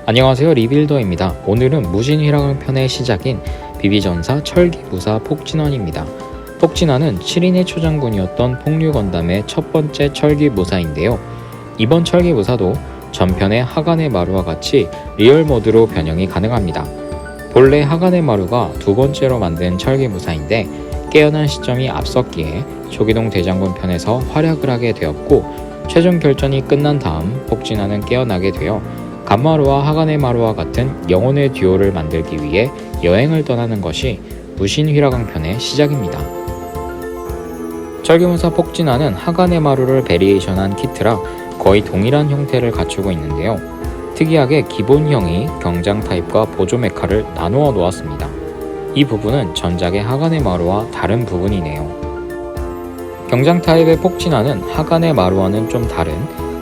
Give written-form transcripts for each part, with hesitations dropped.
안녕하세요, 리빌더입니다. 오늘은 무신휘라강 편의 시작인 비비전사 철기무사 폭진원입니다. 폭진원은 7인의 초장군이었던 폭류건담의 첫 번째 철기무사인데요. 이번 철기무사도 전편의 하간의 마루와 같이 리얼 모드로 변형이 가능합니다. 본래 하간의 마루가 두 번째로 만든 철기무사인데 깨어난 시점이 앞섰기에 조기동 대장군 편에서 활약을 하게 되었고, 최종 결전이 끝난 다음 폭진원은 깨어나게 되어 간마루와 하간의 마루와 같은 영혼의 듀오를 만들기 위해 여행을 떠나는 것이 무신휘라강 편의 시작입니다. 철기무사 폭진원은 하간의 마루를 베리에이션한 키트라 거의 동일한 형태를 갖추고 있는데요. 특이하게 기본형이 경장 타입과 보조 메카를 나누어 놓았습니다. 이 부분은 전작의 하간의 마루와 다른 부분이네요. 경장 타입의 폭진원은 하간의 마루와는 좀 다른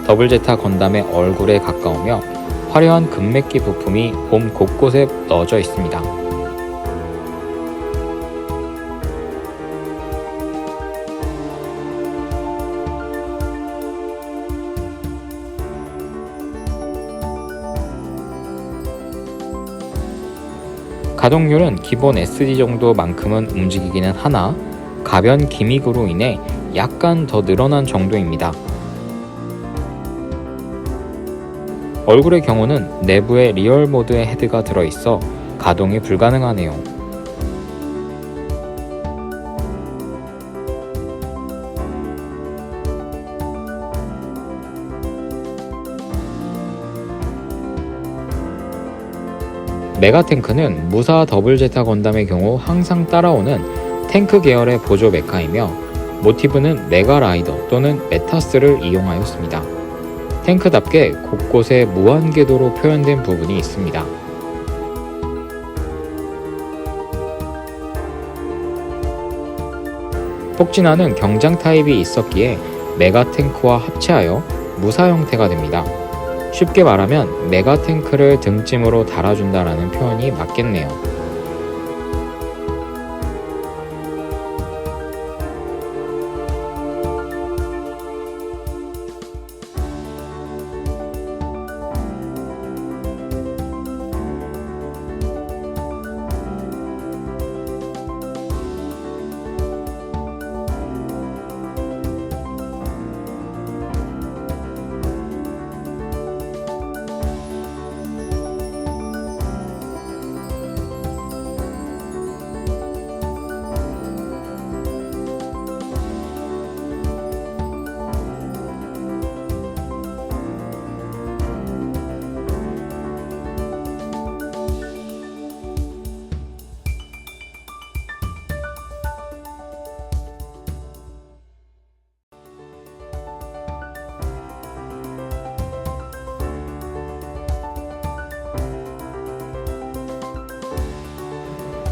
더블 제타 건담의 얼굴에 가까우며 화려한 금메끼 부품이 몸 곳곳에 넣어져 있습니다. 가동률은 기본 SD 정도만큼은 움직이기는 하나 가변 기믹으로 인해 약간 더 늘어난 정도입니다. 얼굴의 경우는 내부에 리얼 모드의 헤드가 들어있어 가동이 불가능하네요. 메가탱크는 무사 더블 제타 건담의 경우 항상 따라오는 탱크 계열의 보조 메카이며 모티브는 메가라이더 또는 메타스를 이용하였습니다. 탱크답게 곳곳에 무한궤도로 표현된 부분이 있습니다. 폭진원은 경장 타입이 있었기에 메가탱크와 합체하여 무사 형태가 됩니다. 쉽게 말하면 메가탱크를 등짐으로 달아준다라는 표현이 맞겠네요.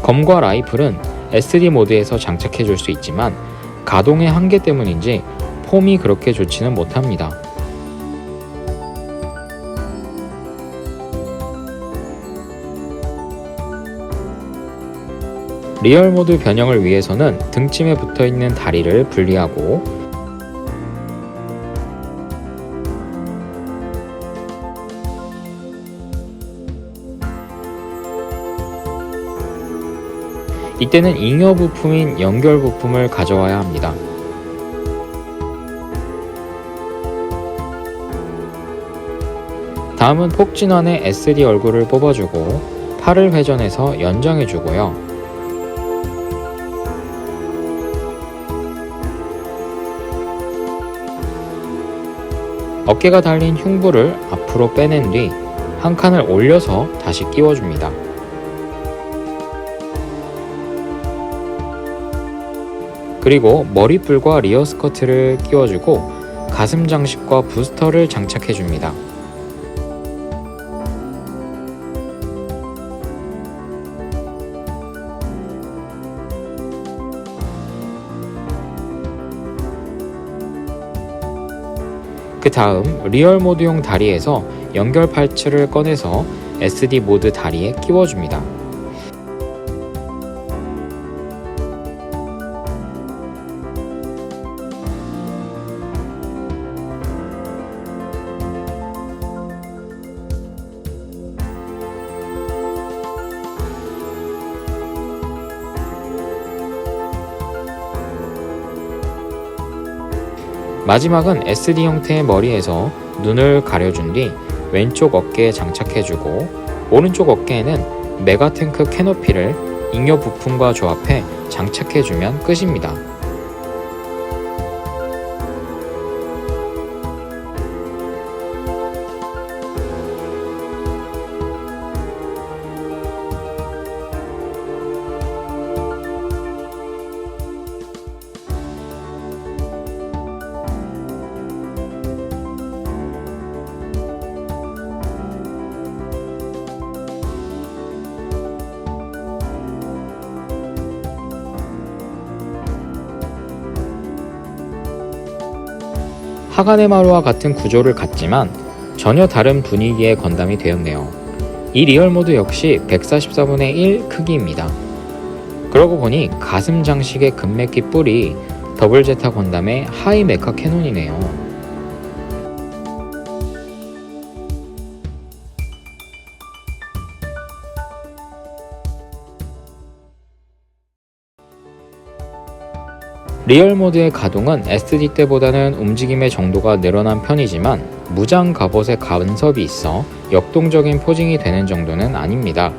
검과 라이플은 SD 모드에서 장착해 줄 수 있지만 가동의 한계 때문인지 폼이 그렇게 좋지는 못합니다. 리얼 모드 변형을 위해서는 등짐에 붙어있는 다리를 분리하고 이때는 잉여 부품인 연결 부품을 가져와야 합니다. 다음은 폭진원의 SD 얼굴을 뽑아주고 팔을 회전해서 연장해주고요. 어깨가 달린 흉부를 앞으로 빼낸 뒤 한 칸을 올려서 다시 끼워줍니다. 그리고 머리뿔과 리어 스커트를 끼워주고 가슴 장식과 부스터를 장착해줍니다. 그 다음 리얼 모드용 다리에서 연결 파츠를 꺼내서 SD 모드 다리에 끼워줍니다. 마지막은 SD 형태의 머리에서 눈을 가려준 뒤 왼쪽 어깨에 장착해주고 오른쪽 어깨에는 메가탱크 캐노피를 잉여 부품과 조합해 장착해주면 끝입니다. 하가네 마루와 같은 구조를 갖지만 전혀 다른 분위기의 건담이 되었네요. 이 리얼모드 역시 144분의 1 크기입니다. 그러고 보니 가슴 장식의 금메키 뿔이 더블 제타 건담의 하이 메카 캐논이네요. 리얼 모드의 가동은 SD 때보다는 움직임의 정도가 늘어난 편이지만 무장 갑옷의 간섭이 있어 역동적인 포징이 되는 정도는 아닙니다.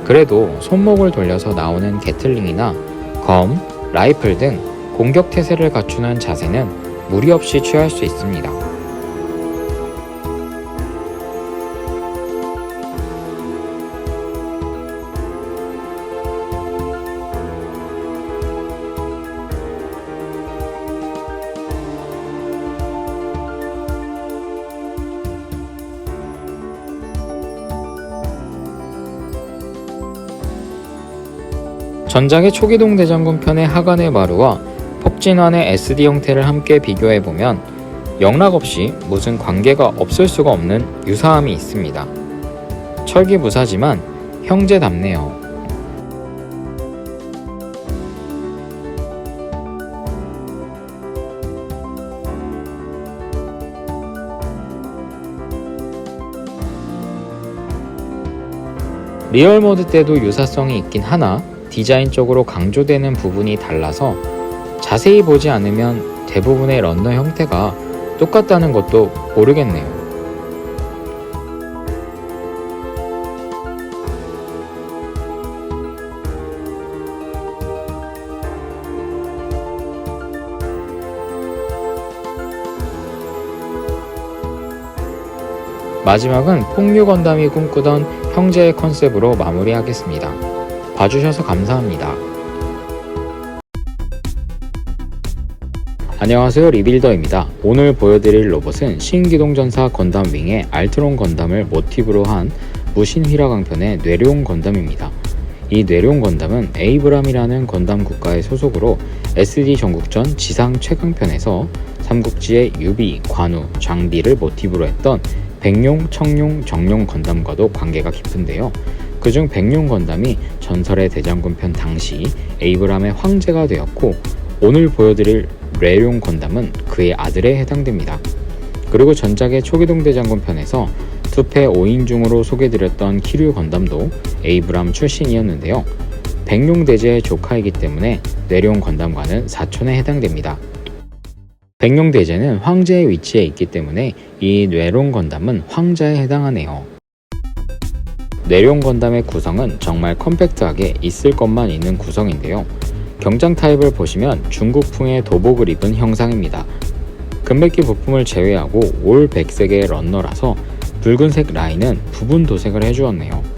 그래도 손목을 돌려서 나오는 게틀링이나 검, 라이플 등 공격 태세를 갖추는 자세는 무리 없이 취할 수 있습니다. 전작의 초기동 대장군 편의 하가네 마루와 폭진환의 SD 형태를 함께 비교해보면 영락없이 무슨 관계가 없을 수가 없는 유사함이 있습니다. 철기무사지만 형제답네요. 리얼모드 때도 유사성이 있긴 하나 디자인적으로 강조되는 부분이 달라서 자세히 보지 않으면 대부분의 런너 형태가 똑같다는 것도 모르겠네요. 마지막은 폭류 건담이 꿈꾸던 형제의 컨셉으로 마무리하겠습니다. 봐주셔서 감사합니다. 안녕하세요, 리빌더입니다. 오늘 보여드릴 로봇은 신기동전사 건담 윙의 알트론 건담을 모티브로 한 무신 휘라강편의 뇌룡 건담입니다. 이 뇌룡 건담은 에이브람이라는 건담 국가의 소속으로 SD 전국전 지상 최강편에서 삼국지의 유비, 관우, 장비를 모티브로 했던 백룡, 청룡, 정룡 건담과도 관계가 깊은데요. 그중 백룡 건담이 전설의 대장군편 당시 에이브람의 황제가 되었고 오늘 보여드릴 뇌룡 건담은 그의 아들에 해당됩니다. 그리고 전작의 초기동 대장군 편에서 투패 5인중으로 소개드렸던 키류 건담도 에이브람 출신이었는데요. 백룡 대제의 조카이기 때문에 뇌룡 건담과는 사촌에 해당됩니다. 백룡 대제는 황제의 위치에 있기 때문에 이 뇌룡 건담은 황자에 해당하네요. 뇌룡 건담의 구성은 정말 컴팩트하게 있을 것만 있는 구성인데요. 경장 타입을 보시면 중국풍의 도복을 입은 형상입니다. 금메키 부품을 제외하고 올 백색의 런너라서 붉은색 라인은 부분 도색을 해주었네요.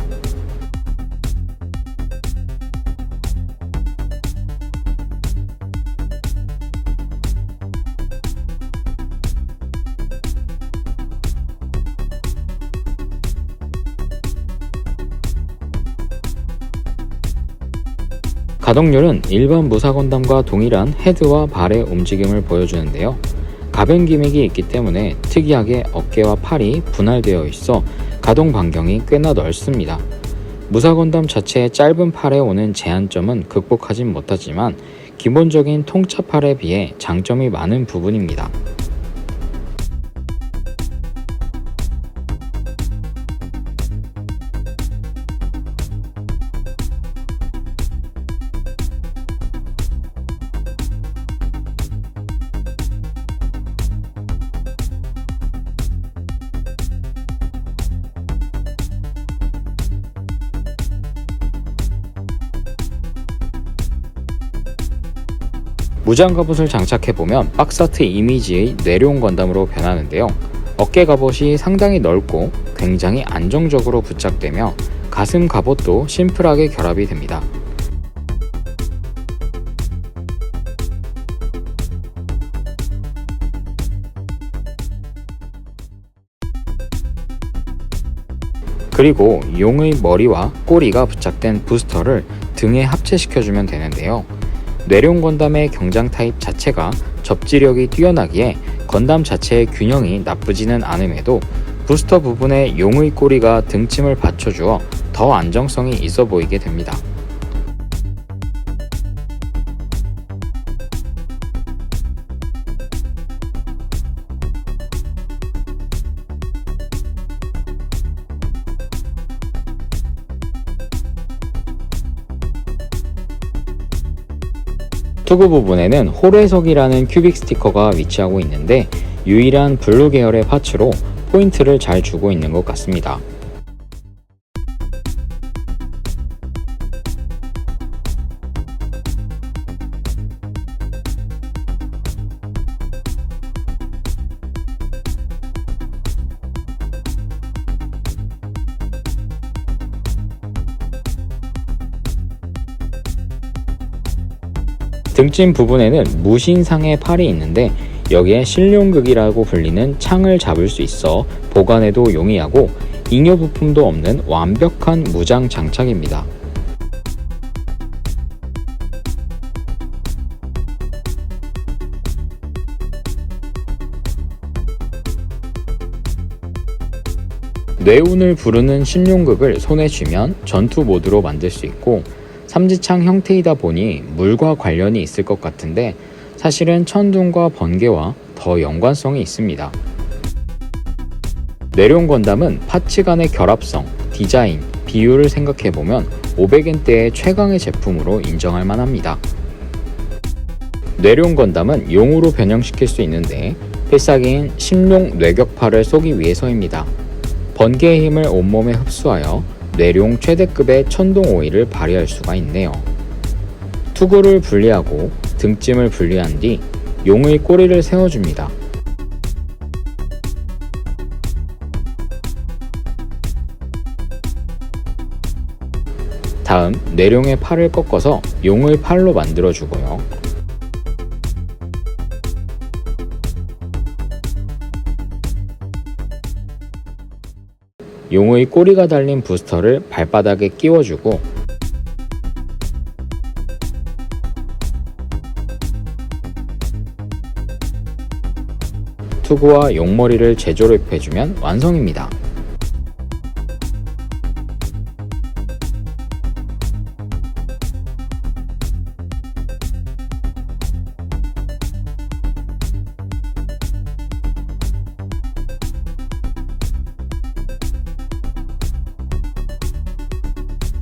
가동률은 일반 무사 건담과 동일한 헤드와 발의 움직임을 보여주는데요. 가변 기믹이 있기 때문에 특이하게 어깨와 팔이 분할되어 있어 가동 반경이 꽤나 넓습니다. 무사 건담 자체의 짧은 팔에 오는 제한점은 극복하진 못하지만 기본적인 통짜 팔에 비해 장점이 많은 부분입니다. 무장 갑옷을 장착해보면 박스아트 이미지의 뇌룡 건담으로 변하는데요. 어깨 갑옷이 상당히 넓고 굉장히 안정적으로 부착되며 가슴 갑옷도 심플하게 결합이 됩니다. 그리고 용의 머리와 꼬리가 부착된 부스터를 등에 합체시켜주면 되는데요. 뇌룡 건담의 경장 타입 자체가 접지력이 뛰어나기에 건담 자체의 균형이 나쁘지는 않음에도 부스터 부분에 용의 꼬리가 등침을 받쳐주어 더 안정성이 있어 보이게 됩니다. 투구 부분에는 홀회석이라는 큐빅 스티커가 위치하고 있는데 유일한 블루 계열의 파츠로 포인트를 잘 주고 있는 것 같습니다. 등짐 부분에는 무신상의 팔이 있는데 여기에 신룡극이라고 불리는 창을 잡을 수 있어 보관에도 용이하고 잉여 부품도 없는 완벽한 무장 장착입니다. 뇌운을 부르는 신룡극을 손에 쥐면 전투 모드로 만들 수 있고 삼지창 형태이다 보니 물과 관련이 있을 것 같은데 사실은 천둥과 번개와 더 연관성이 있습니다. 뇌룡 건담은 파츠 간의 결합성, 디자인, 비율을 생각해보면 500엔대의 최강의 제품으로 인정할 만합니다. 뇌룡 건담은 용으로 변형시킬 수 있는데 필살기인 심룡 뇌격파를 쏘기 위해서입니다. 번개의 힘을 온몸에 흡수하여 뇌룡 최대급의 천둥 오일을 발휘할 수가 있네요. 투구를 분리하고 등짐을 분리한 뒤 용의 꼬리를 세워줍니다. 다음 뇌룡의 팔을 꺾어서 용의 팔로 만들어주고요. 용의 꼬리가 달린 부스터를 발바닥에 끼워주고 투구와 용머리를 재조립해주면 완성입니다.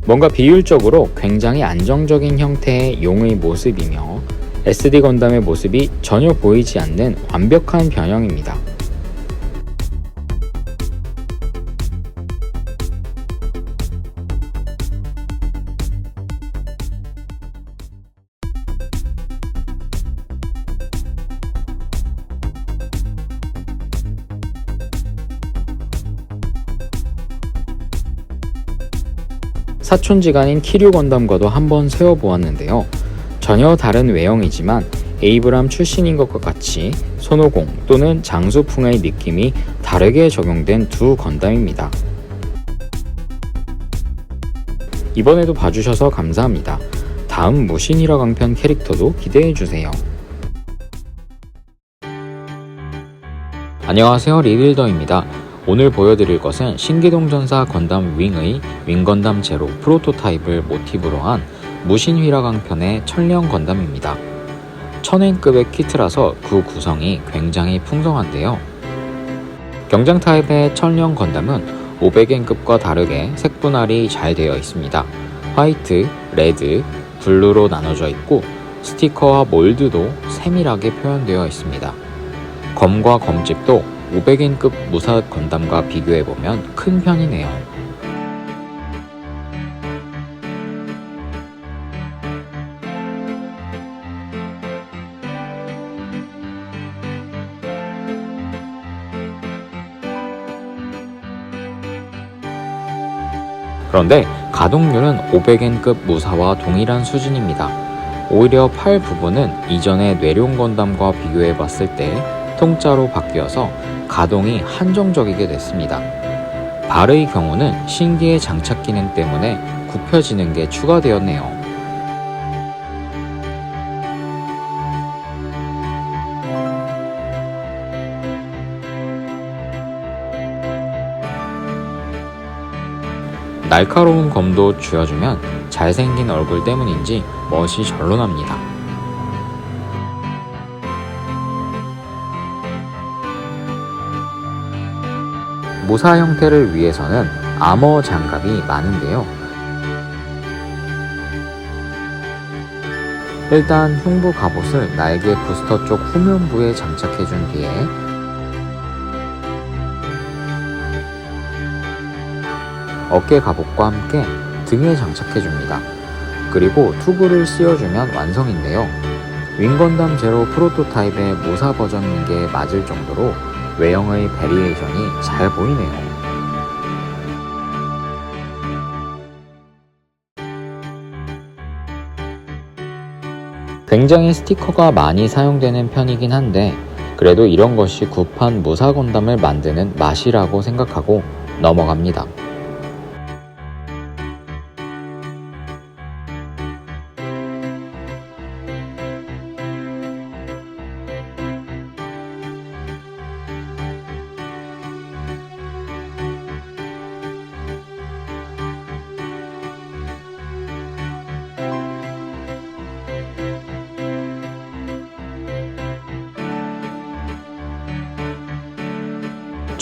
뭔가 비율적으로 굉장히 안정적인 형태의 용의 모습이며 SD 건담의 모습이 전혀 보이지 않는 완벽한 변형입니다. 사촌지간인 키류 건담과도 한번 세워보았는데요. 전혀 다른 외형이지만 에이브람 출신인 것과 같이 손오공 또는 장수풍의 느낌이 다르게 적용된 두 건담입니다. 이번에도 봐주셔서 감사합니다. 다음 무신이라 강편 캐릭터도 기대해주세요. 안녕하세요, 리빌더입니다. 오늘 보여드릴 것은 신기동전사 건담 윙의 윙건담 제로 프로토타입을 모티브로 한 무신휘라 강편의 천령 건담입니다. 1000엔급의 키트라서 그 구성이 굉장히 풍성한데요. 경장 타입의 천령 건담은 500엔급과 다르게 색 분할이 잘 되어 있습니다. 화이트, 레드, 블루로 나눠져 있고 스티커와 몰드도 세밀하게 표현되어 있습니다. 검과 검집도 500엔급 무사 건담과 비교해보면 큰 편이네요. 그런데 가동률은 500엔급 무사와 동일한 수준입니다. 오히려 팔 부분은 이전의 뇌룡 건담과 비교해봤을 때 통짜로 바뀌어서 가동이 한정적이게 됐습니다. 발의 경우는 신기의 장착 기능 때문에 굽혀지는 게 추가되었네요. 날카로운 검도 쥐어주면 잘생긴 얼굴 때문인지 멋이 절로 납니다. 무사 형태를 위해서는 아머 장갑이 많은데요. 일단 흉부 갑옷을 날개 부스터 쪽 후면부에 장착해준 뒤에 어깨 갑옷과 함께 등에 장착해줍니다. 그리고 투구를 씌워주면 완성인데요. 윙건담 제로 프로토타입의 무사 버전인 게 맞을 정도로 외형의 베리에이션이 잘 보이네요. 굉장히 스티커가 많이 사용되는 편이긴 한데 그래도 이런 것이 굿한 무사 건담을 만드는 맛이라고 생각하고 넘어갑니다.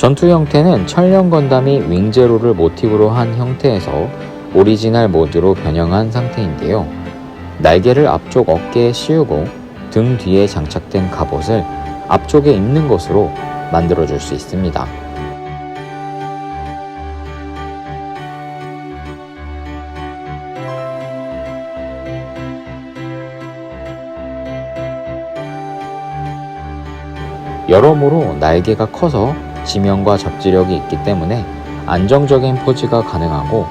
전투 형태는 천령 건담이 윙제로를 모티브로 한 형태에서 오리지널 모드로 변형한 상태인데요. 날개를 앞쪽 어깨에 씌우고 등 뒤에 장착된 갑옷을 앞쪽에 입는 것으로 만들어줄 수 있습니다. 여러모로 날개가 커서 지면과 접지력이 있기 때문에 안정적인 포즈가 가능하고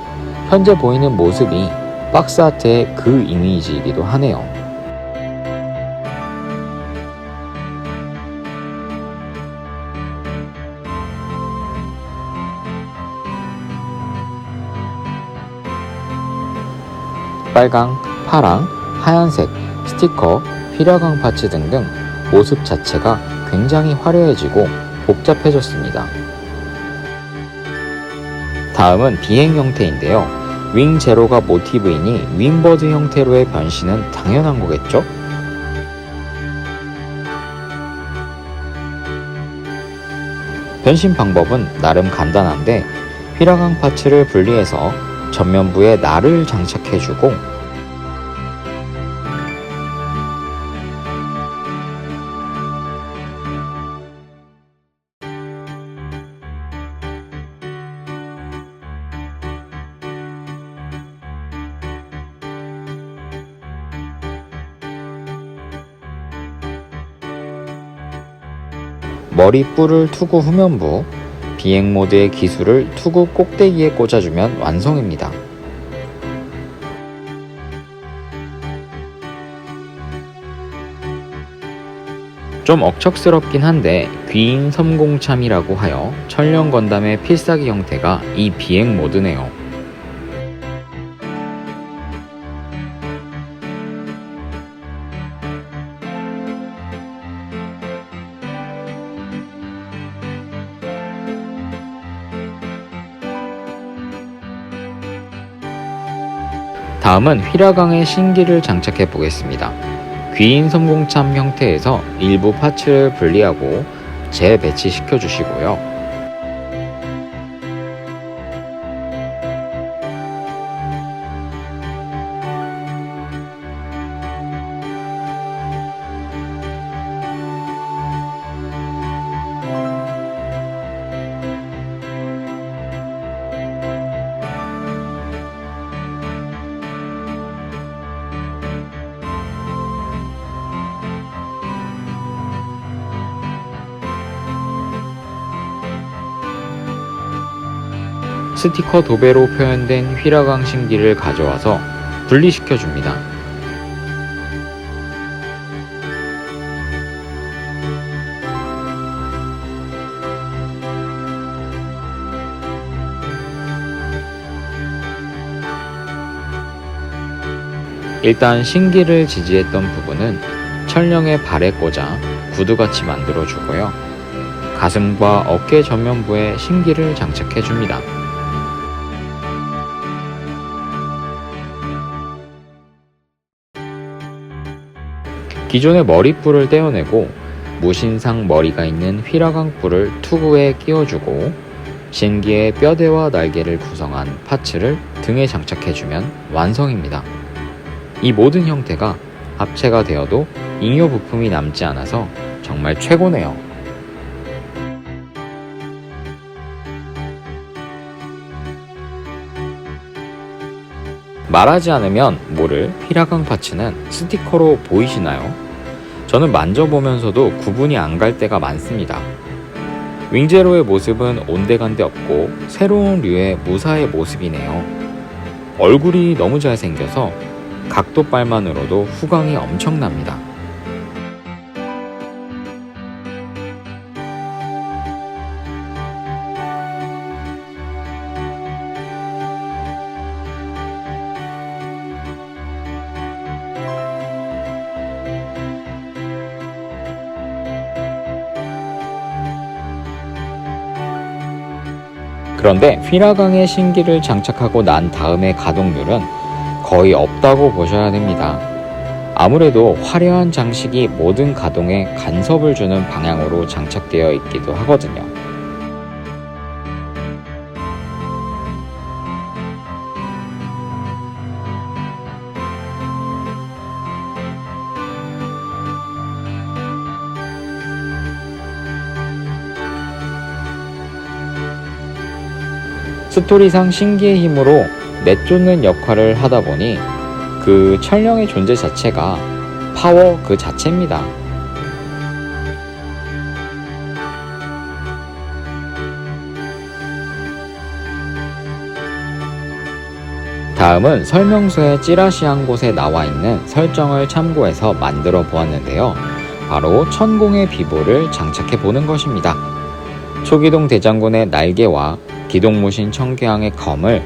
현재 보이는 모습이 박스 아트의 그 이미지이기도 하네요. 빨강, 파랑, 하얀색, 스티커, 휘라강 파츠 등등 모습 자체가 굉장히 화려해지고 복잡해졌습니다. 다음은 비행 형태인데요. 윙 제로가 모티브이니 윙버드 형태로의 변신은 당연한 거겠죠? 변신 방법은 나름 간단한데 휘라강 파츠를 분리해서 전면부에 날을 장착해주고 머리 뿔을 투구 후면부, 비행 모드의 기술을 투구 꼭대기에 꽂아주면 완성입니다. 좀 억척스럽긴 한데 귀인 섬공참이라고 하여 천령 건담의 필살기 형태가 이 비행 모드네요. 다음은 휘라강에 신기를 장착해 보겠습니다. 귀인 섬공참 형태에서 일부 파츠를 분리하고 재배치시켜 주시고요. 스티커 도배로 표현된 휘라강 신기를 가져와서 분리시켜 줍니다. 일단 신기를 지지했던 부분은 철령의 발에 꽂아 구두같이 만들어 주고요. 가슴과 어깨 전면부에 신기를 장착해 줍니다. 기존의 머리뿔을 떼어내고 무신상 머리가 있는 휘라강 뿔을 투구에 끼워주고 신기의 뼈대와 날개를 구성한 파츠를 등에 장착해주면 완성입니다. 이 모든 형태가 합체가 되어도 잉여 부품이 남지 않아서 정말 최고네요. 말하지 않으면 모를 휘라강 파츠는 스티커로 보이시나요? 저는 만져보면서도 구분이 안 갈 때가 많습니다. 윙제로의 모습은 온데간데 없고 새로운 류의 무사의 모습이네요. 얼굴이 너무 잘생겨서 각도빨만으로도 후광이 엄청납니다. 그런데 휘라강에 신기를 장착하고 난 다음의 가동률은 거의 없다고 보셔야 됩니다. 아무래도 화려한 장식이 모든 가동에 간섭을 주는 방향으로 장착되어 있기도 하거든요. 스토리상 신기의 힘으로 내쫓는 역할을 하다 보니 그 철령의 존재 자체가 파워 그 자체입니다. 다음은 설명서에 찌라시한 곳에 나와 있는 설정을 참고해서 만들어 보았는데요. 바로 천공의 비보를 장착해 보는 것입니다. 초기동 대장군의 날개와 기동무신 청계왕의 검을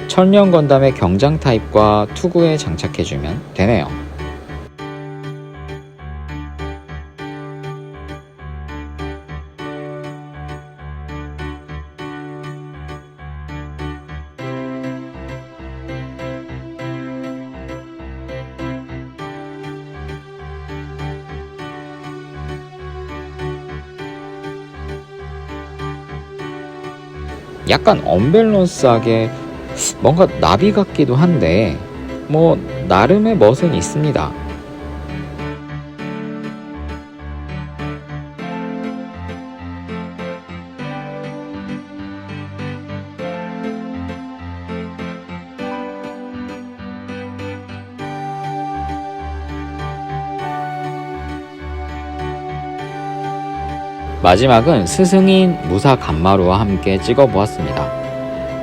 천령 건담의 경장 타입과 투구에 장착해주면 되네요. 약간 언밸런스하게 뭔가 나비 같기도 한데 뭐 나름의 멋은 있습니다. 마지막은 스승인 무사 간마루와 함께 찍어보았습니다.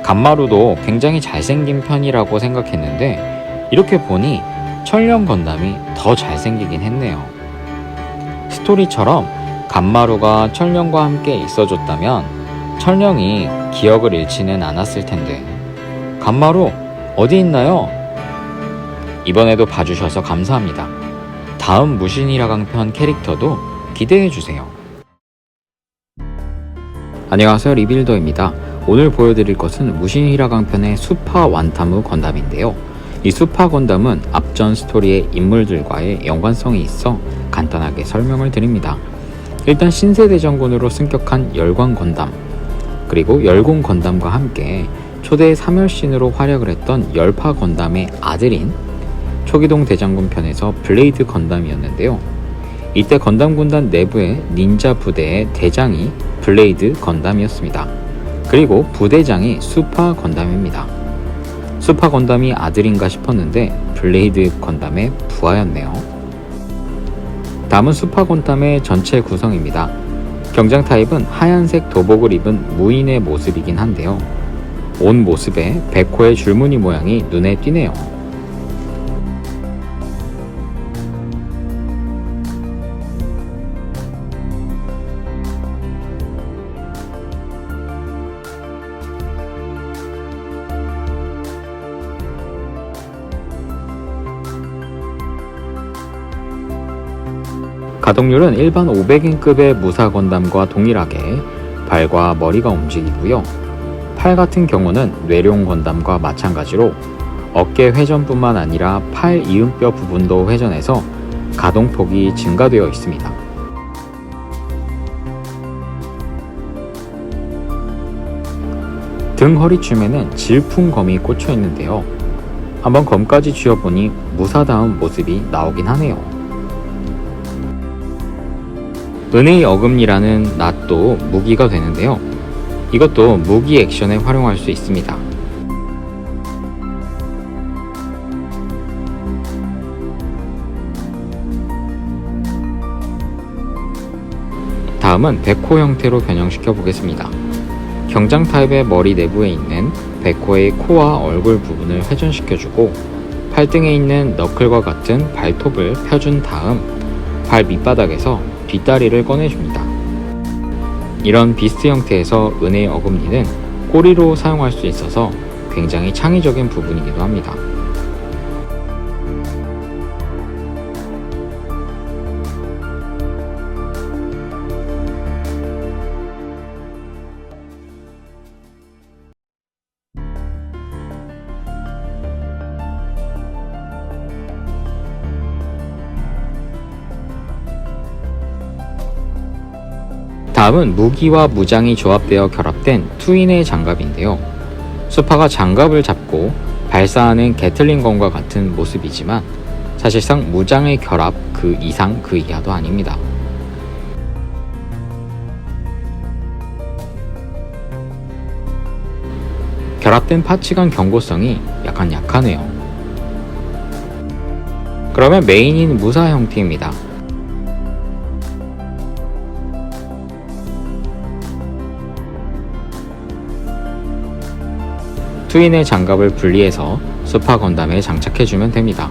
간마루도 굉장히 잘생긴 편이라고 생각했는데 이렇게 보니 철령 건담이 더 잘생기긴 했네요. 스토리처럼 간마루가 철령과 함께 있어줬다면 철령이 기억을 잃지는 않았을 텐데 간마루 어디 있나요? 이번에도 봐주셔서 감사합니다. 다음 무신이라강 편 캐릭터도 기대해주세요. 안녕하세요, 리빌더입니다. 오늘 보여드릴 것은 무신히라강 편의 수파 완타무 건담인데요. 이 수파 건담은 앞전 스토리의 인물들과의 연관성이 있어 간단하게 설명을 드립니다. 일단 신세대 장군으로 승격한 열광 건담, 그리고 열공 건담과 함께 초대 사멸신으로 활약을 했던 열파 건담의 아들인 초기동 대장군 편에서 블레이드 건담이었는데요. 이때 건담 군단 내부의 닌자 부대의 대장이 블레이드 건담이었습니다. 그리고 부대장이 수파 건담입니다. 수파 건담이 아들인가 싶었는데 블레이드 건담의 부하였네요. 다음은 수파 건담의 전체 구성입니다. 경장 타입은 하얀색 도복을 입은 무인의 모습이긴 한데요. 온 모습에 백호의 줄무늬 모양이 눈에 띄네요. 가동률은 일반 500인급의 무사 건담과 동일하게 발과 머리가 움직이고요. 팔 같은 경우는 뇌룡 건담과 마찬가지로 어깨 회전뿐만 아니라 팔 이음뼈 부분도 회전해서 가동폭이 증가되어 있습니다. 등 허리춤에는 질풍검이 꽂혀 있는데요. 한번 검까지 쥐어보니 무사다운 모습이 나오긴 하네요. 은혜의 어금니라는 낫도 무기가 되는데요. 이것도 무기 액션에 활용할 수 있습니다. 다음은 백호 형태로 변형시켜 보겠습니다. 경장 타입의 머리 내부에 있는 백호의 코와 얼굴 부분을 회전시켜주고 팔등에 있는 너클과 같은 발톱을 펴준 다음 발 밑바닥에서 뒷다리를 꺼내줍니다. 이런 비스트 형태에서 은혜의 어금니는 꼬리로 사용할 수 있어서 굉장히 창의적인 부분이기도 합니다. 다음은 무기와 무장이 조합되어 결합된 투인의 장갑인데요. 수파가 장갑을 잡고 발사하는 게틀링건과 같은 모습이지만 사실상 무장의 결합 그 이상 그 이하도 아닙니다. 결합된 파츠 간 경고성이 약간 약하네요. 그러면 메인인 무사 형태입니다. 투인의 장갑을 분리해서 수파 건담에 장착해주면 됩니다.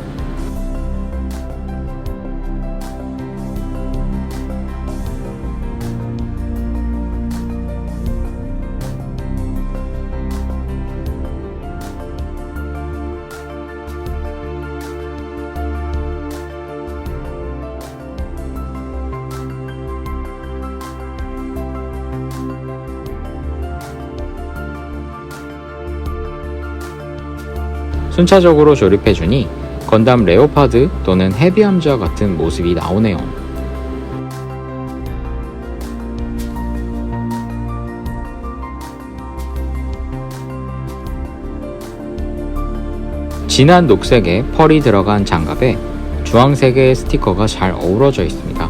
순차적으로 조립해주니 건담 레오파드 또는 헤비함즈와 같은 모습이 나오네요. 진한 녹색의 펄이 들어간 장갑에 주황색의 스티커가 잘 어우러져 있습니다.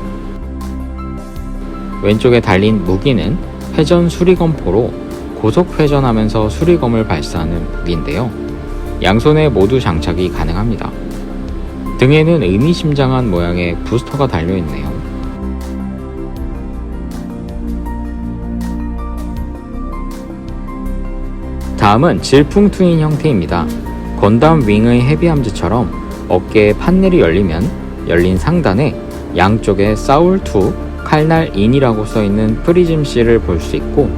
왼쪽에 달린 무기는 회전 수리검포로 고속 회전하면서 수리검을 발사하는 무기인데요. 양손에 모두 장착이 가능합니다. 등에는 의미심장한 모양의 부스터가 달려있네요. 다음은 질풍 트윈 형태입니다. 건담 윙의 헤비함즈처럼 어깨에 판넬이 열리면 열린 상단에 양쪽에 사울2 칼날 인이라고 써있는 프리즘 C를 볼 수 있고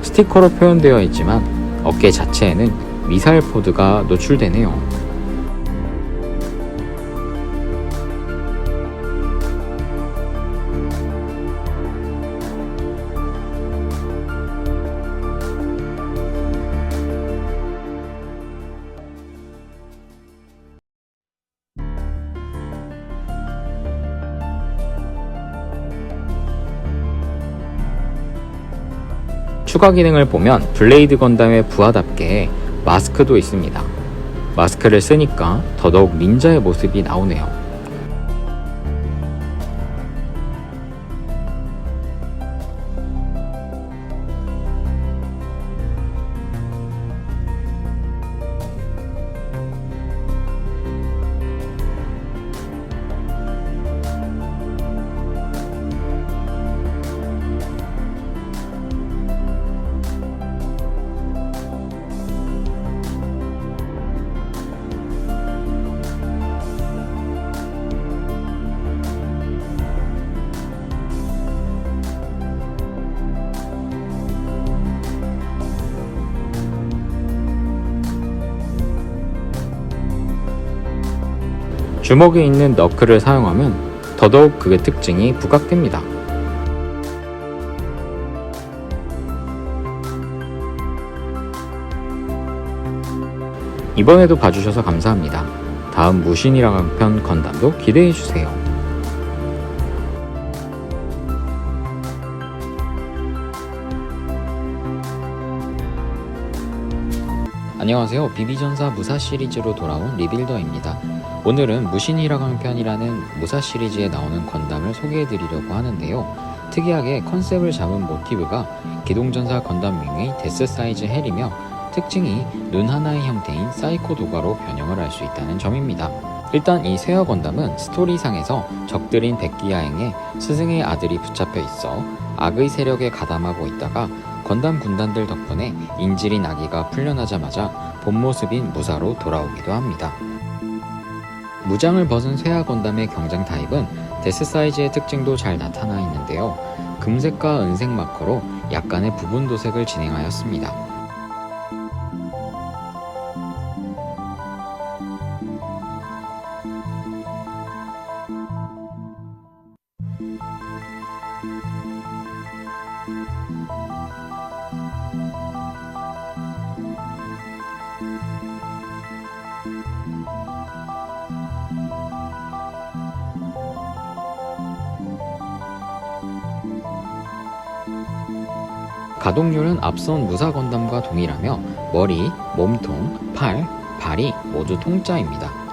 스티커로 표현되어 있지만 어깨 자체에는 미사일 포드가 노출되네요. 추가 기능을 보면 블레이드 건담의 부하답게 마스크도 있습니다. 마스크를 쓰니까 더더욱 닌자의 모습이 나오네요. 주먹에 있는 너클을 사용하면 더더욱 그의 특징이 부각됩니다. 이번에도 봐주셔서 감사합니다. 다음 무신이라는 편 건담도 기대해주세요. 안녕하세요. 비비전사 무사 시리즈로 돌아온 리빌더입니다. 오늘은 무신이라는 편이라는 무사 시리즈에 나오는 건담을 소개해드리려고 하는데요. 특이하게 컨셉을 잡은 모티브가 기동전사 건담명의 데스 사이즈 헬이며 특징이 눈 하나의 형태인 사이코 도가로 변형을 할 수 있다는 점입니다. 일단 이 세어 건담은 스토리상에서 적들인 백기야행에 스승의 아들이 붙잡혀 있어 악의 세력에 가담하고 있다가 건담 군단들 덕분에 인질인 아기가 풀려나자마자 본 모습인 무사로 돌아오기도 합니다. 무장을 벗은 쇠하 건담의 경장 타입은 데스 사이즈의 특징도 잘 나타나 있는데요. 금색과 은색 마커로 약간의 부분 도색을 진행하였습니다. 가동률은 앞선 무사 건담과 동일하며 머리, 몸통, 팔, 발이 모두 통짜입니다.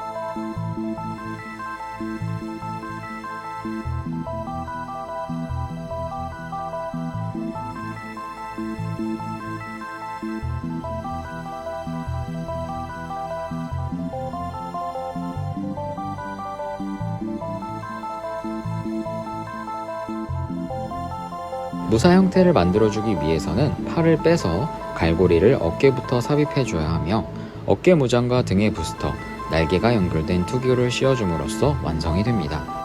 무사 형태를 만들어주기 위해서는 팔을 빼서 갈고리를 어깨부터 삽입해줘야 하며 어깨 무장과 등의 부스터, 날개가 연결된 투기를 씌워줌으로써 완성이 됩니다.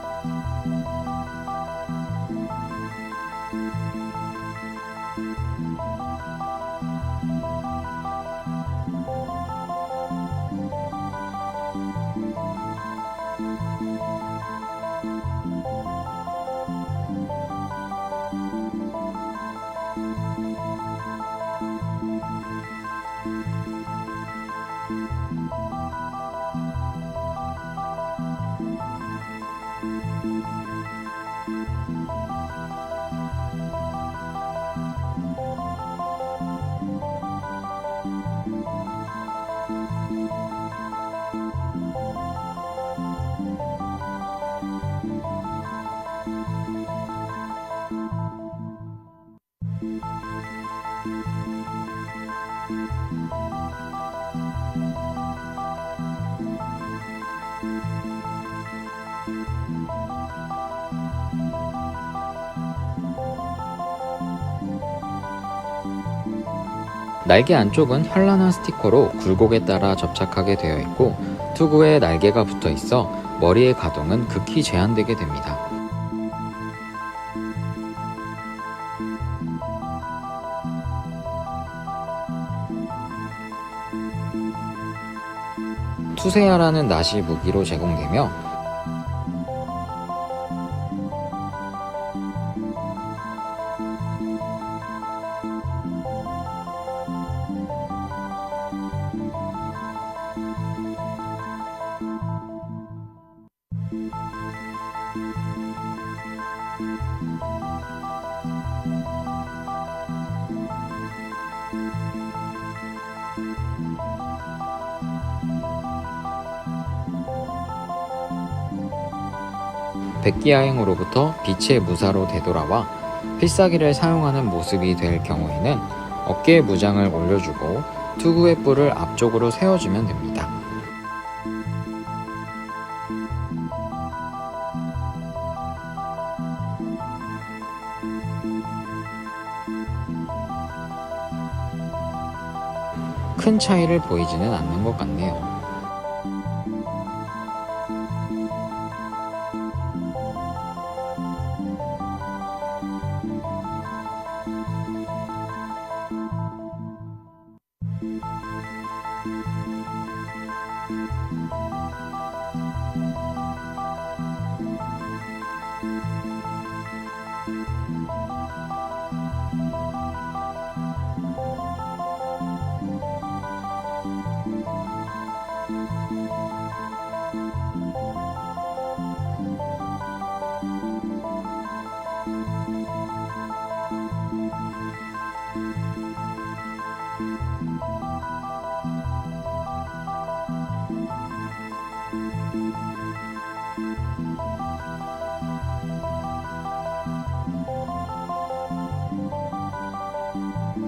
날개 안쪽은 현란한 스티커로 굴곡에 따라 접착하게 되어 있고 투구에 날개가 붙어 있어 머리의 가동은 극히 제한되게 됩니다. 투세야라는 낫이 무기로 제공되며 백기야행으로부터 빛의 무사로 되돌아와 필사기를 사용하는 모습이 될 경우에는 어깨에 무장을 올려주고 투구의 뿔을 앞쪽으로 세워주면 됩니다. 큰 차이를 보이지는 않는 것 같네요.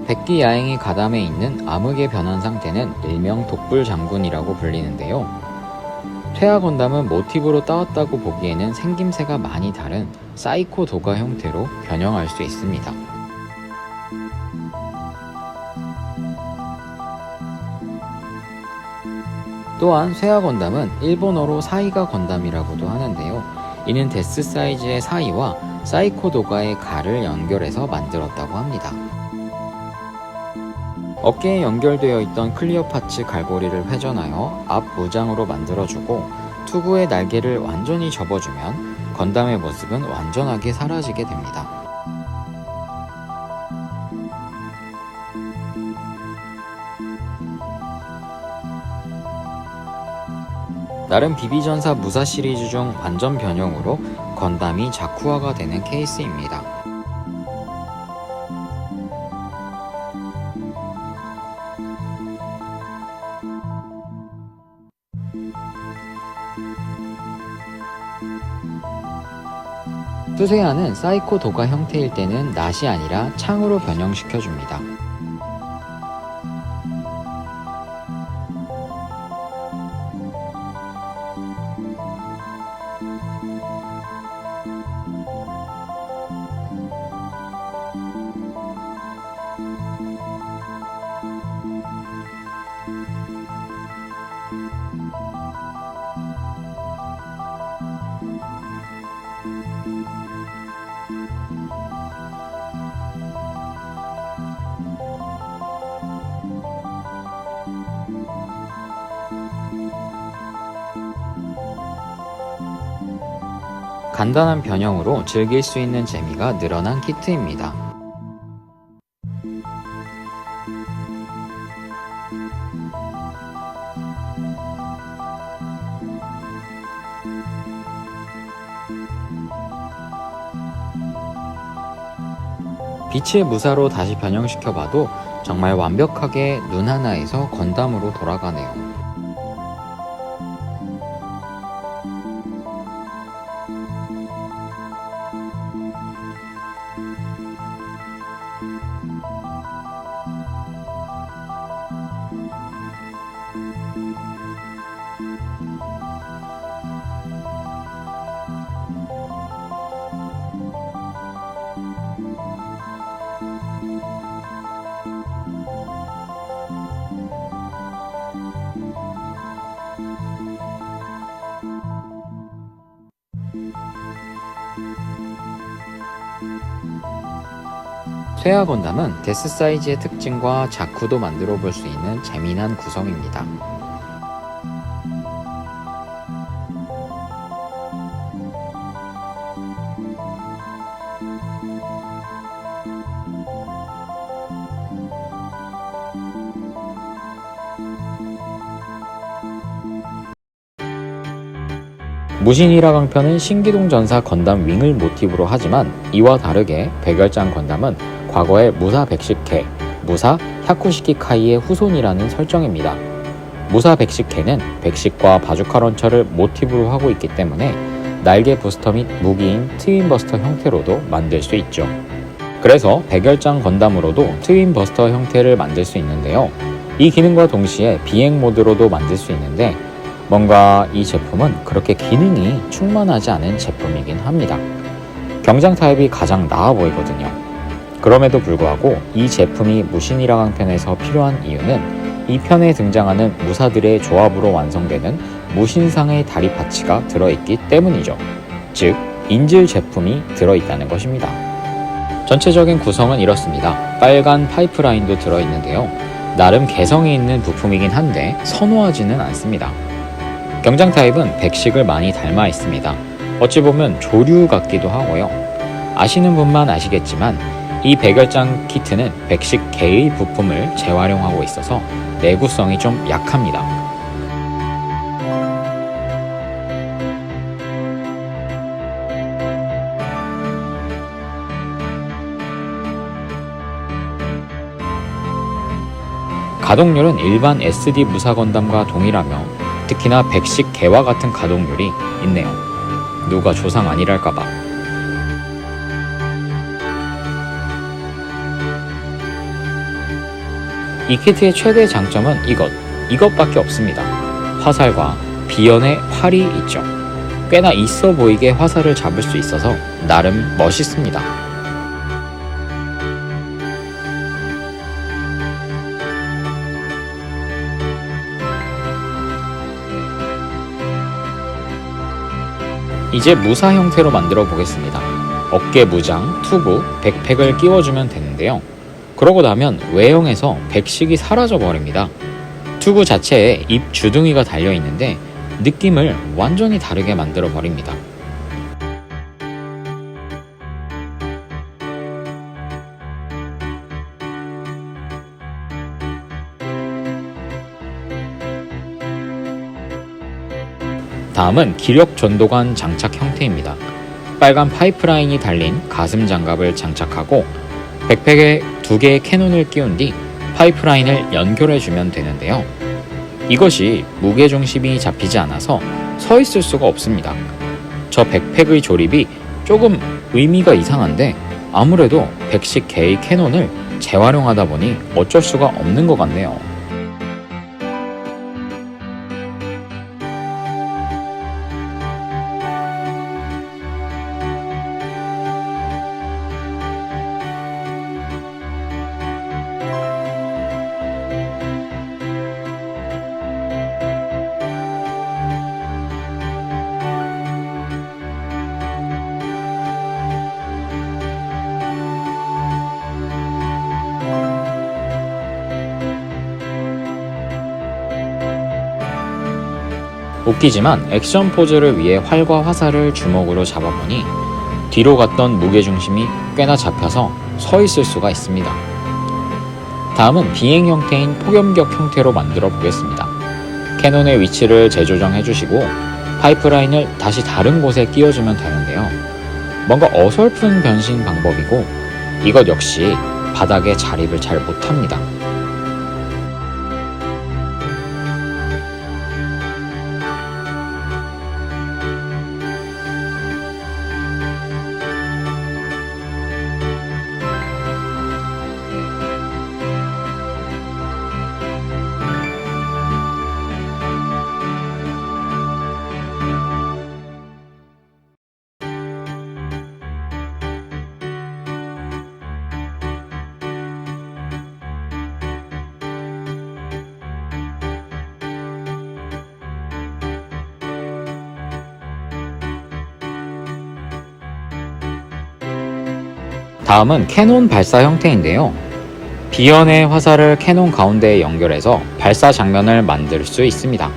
백기야행이 가담해 있는 암흑의 변한 상태는 일명 독불장군이라고 불리는데요. 퇴화 건담은 모티브로 따왔다고 보기에는 생김새가 많이 다른 사이코 도가 형태로 변형할 수 있습니다. 또한 쇠화 건담은 일본어로 사이가 건담이라고도 하는데요. 이는 데스 사이즈의 사이와 사이코 도가의 가를 연결해서 만들었다고 합니다. 어깨에 연결되어 있던 클리어 파츠 갈고리를 회전하여 앞 무장으로 만들어주고 투구의 날개를 완전히 접어주면 건담의 모습은 완전하게 사라지게 됩니다. 나름 비비전사 무사 시리즈 중 완전 변형으로 건담이 자쿠화가 되는 케이스입니다. 수세아는 사이코 도가 형태일 때는 낫이 아니라 창으로 변형시켜줍니다. 간단한 변형으로 즐길 수 있는 재미가 늘어난 키트입니다. 빛의 무사로 다시 변형시켜봐도 정말 완벽하게 눈 하나에서 건담으로 돌아가네요. 쇠화 건담은 데스 사이즈의 특징과 자쿠도 만들어 볼 수 있는 재미난 구성입니다. 무신이라 강편은 신기동 전사 건담 윙을 모티브로 하지만 이와 다르게 백열장 건담은 과거의 무사 백식해, 무사 야쿠시키 카이의 후손이라는 설정입니다. 무사 백식해는 백식과 바주카 런처를 모티브로 하고 있기 때문에 날개 부스터 및 무기인 트윈 버스터 형태로도 만들 수 있죠. 그래서 백열장 건담으로도 트윈 버스터 형태를 만들 수 있는데요. 이 기능과 동시에 비행 모드로도 만들 수 있는데 뭔가 이 제품은 그렇게 기능이 충만하지 않은 제품이긴 합니다. 경장 타입이 가장 나아 보이거든요. 그럼에도 불구하고 이 제품이 무신이라강 편에서 필요한 이유는 이 편에 등장하는 무사들의 조합으로 완성되는 무신상의 다리 파츠가 들어있기 때문이죠. 즉, 인질 제품이 들어있다는 것입니다. 전체적인 구성은 이렇습니다. 빨간 파이프라인도 들어있는데요. 나름 개성이 있는 부품이긴 한데 선호하지는 않습니다. 경장 타입은 백식을 많이 닮아 있습니다. 어찌 보면 조류 같기도 하고요. 아시는 분만 아시겠지만 이 백열장 키트는 백식 개의 부품을 재활용하고 있어서 내구성이 좀 약합니다. 가동률은 일반 SD 무사 건담과 동일하며 특히나 백식 개와 같은 가동률이 있네요. 누가 조상 아니랄까봐. 이 키트의 최대 장점은 이것밖에 없습니다. 화살과 비연의 활이 있죠. 꽤나 있어 보이게 화살을 잡을 수 있어서 나름 멋있습니다. 이제 무사 형태로 만들어 보겠습니다. 어깨 무장, 투구, 백팩을 끼워주면 되는데요. 그러고 나면 외형에서 백식이 사라져 버립니다. 투구 자체에 입 주둥이가 달려 있는데 느낌을 완전히 다르게 만들어 버립니다. 다음은 기력 전도관 장착 형태입니다. 빨간 파이프라인이 달린 가슴 장갑을 장착하고 백팩에 2개의 캐논을 끼운 뒤 파이프라인을 연결해주면 되는데요. 이것이 무게중심이 잡히지 않아서 서 있을 수가 없습니다. 저 백팩의 조립이 조금 의미가 이상한데 아무래도 백식 개의 캐논을 재활용하다 보니 어쩔 수가 없는 것 같네요. 웃기지만 액션 포즈를 위해 활과 화살을 주먹으로 잡아보니 뒤로 갔던 무게중심이 꽤나 잡혀서 서 있을 수가 있습니다. 다음은 비행 형태인 폭염격 형태로 만들어 보겠습니다. 캐논의 위치를 재조정해 주시고 파이프라인을 다시 다른 곳에 끼워주면 되는데요. 뭔가 어설픈 변신 방법이고 이것 역시 바닥에 자립을 잘 못합니다. 다음은 캐논 발사 형태인데요. 비연의 화살을 캐논 가운데에 연결해서 발사 장면을 만들 수 있습니다.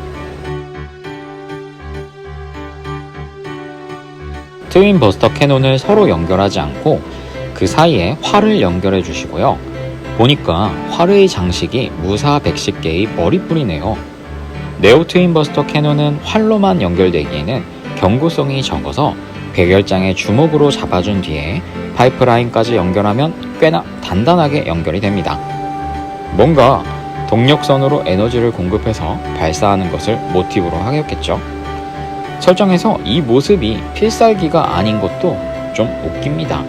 트윈 버스터 캐논을 서로 연결하지 않고 그 사이에 활을 연결해 주시고요. 보니까 활의 장식이 무사 백식계의 머리뿔이네요. 네오 트윈 버스터 캐논은 활로만 연결되기에는 경고성이 적어서 백열장의 주먹으로 잡아준 뒤에 파이프라인까지 연결하면 꽤나 단단하게 연결이 됩니다. 뭔가 동력선으로 에너지를 공급해서 발사하는 것을 모티브로 하겠죠. 설정에서 이 모습이 필살기가 아닌 것도 좀 웃깁니다.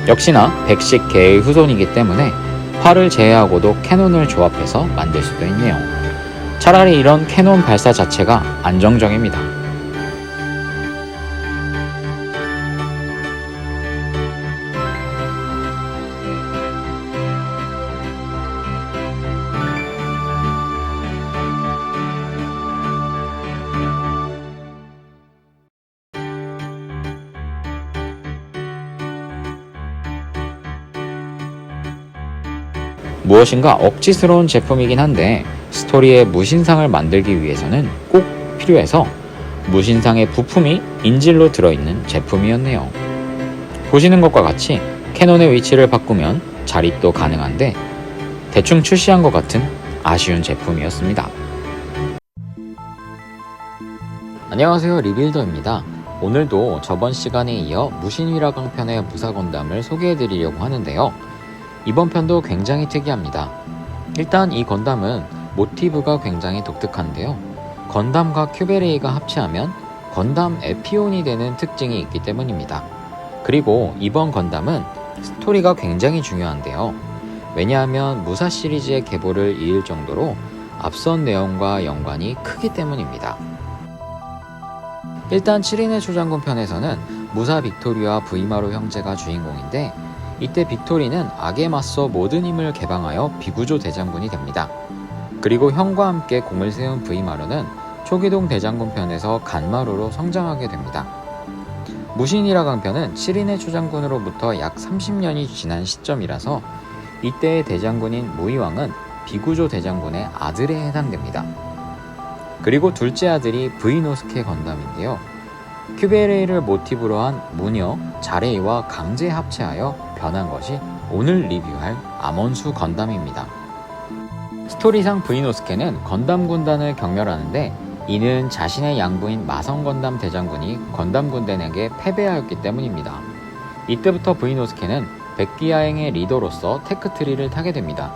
역시나 110개의 후손이기 때문에 활을 제외하고도 캐논을 조합해서 만들 수도 있네요. 차라리 이런 캐논 발사 자체가 안정적입니다. 무엇인가 억지스러운 제품이긴 한데 스토리의 무신상을 만들기 위해서는 꼭 필요해서 무신상의 부품이 인질로 들어있는 제품이었네요. 보시는 것과 같이 캐논의 위치를 바꾸면 자립도 가능한데 대충 출시한 것 같은 아쉬운 제품이었습니다. 안녕하세요, 리빌더입니다. 오늘도 저번 시간에 이어 무신위라강 편의 무사건담을 소개해드리려고 하는데요. 이번 편도 굉장히 특이합니다. 일단 이 건담은 모티브가 굉장히 독특한데요. 건담과 큐베레이가 합체하면 건담 에피온이 되는 특징이 있기 때문입니다. 그리고 이번 건담은 스토리가 굉장히 중요한데요. 왜냐하면 무사 시리즈의 계보를 이을 정도로 앞선 내용과 연관이 크기 때문입니다. 일단 7인의 초장군 편에서는 무사 빅토리와 브이마루 형제가 주인공인데 이때 빅토리는 악에 맞서 모든 힘을 개방하여 비구조 대장군이 됩니다. 그리고 형과 함께 공을 세운 브이마루는 초기동 대장군 편에서 간마루로 성장하게 됩니다. 무신이라 강편은 7인의 초장군으로부터 약 30년이 지난 시점이라서 이때의 대장군인 무이왕은 비구조 대장군의 아들에 해당됩니다. 그리고 둘째 아들이 브이노스케 건담인데요. 큐베레이를 모티브로 한 무녀, 자레이와 강제 합체하여 변한 것이 오늘 리뷰할 암원수 건담입니다. 스토리상 브이노스케는 건담 군단을 경멸하는데 이는 자신의 양부인 마성 건담 대장군이 건담 군단에게 패배하였기 때문입니다. 이때부터 브이노스케는 백기야행의 리더로서 테크트리를 타게 됩니다.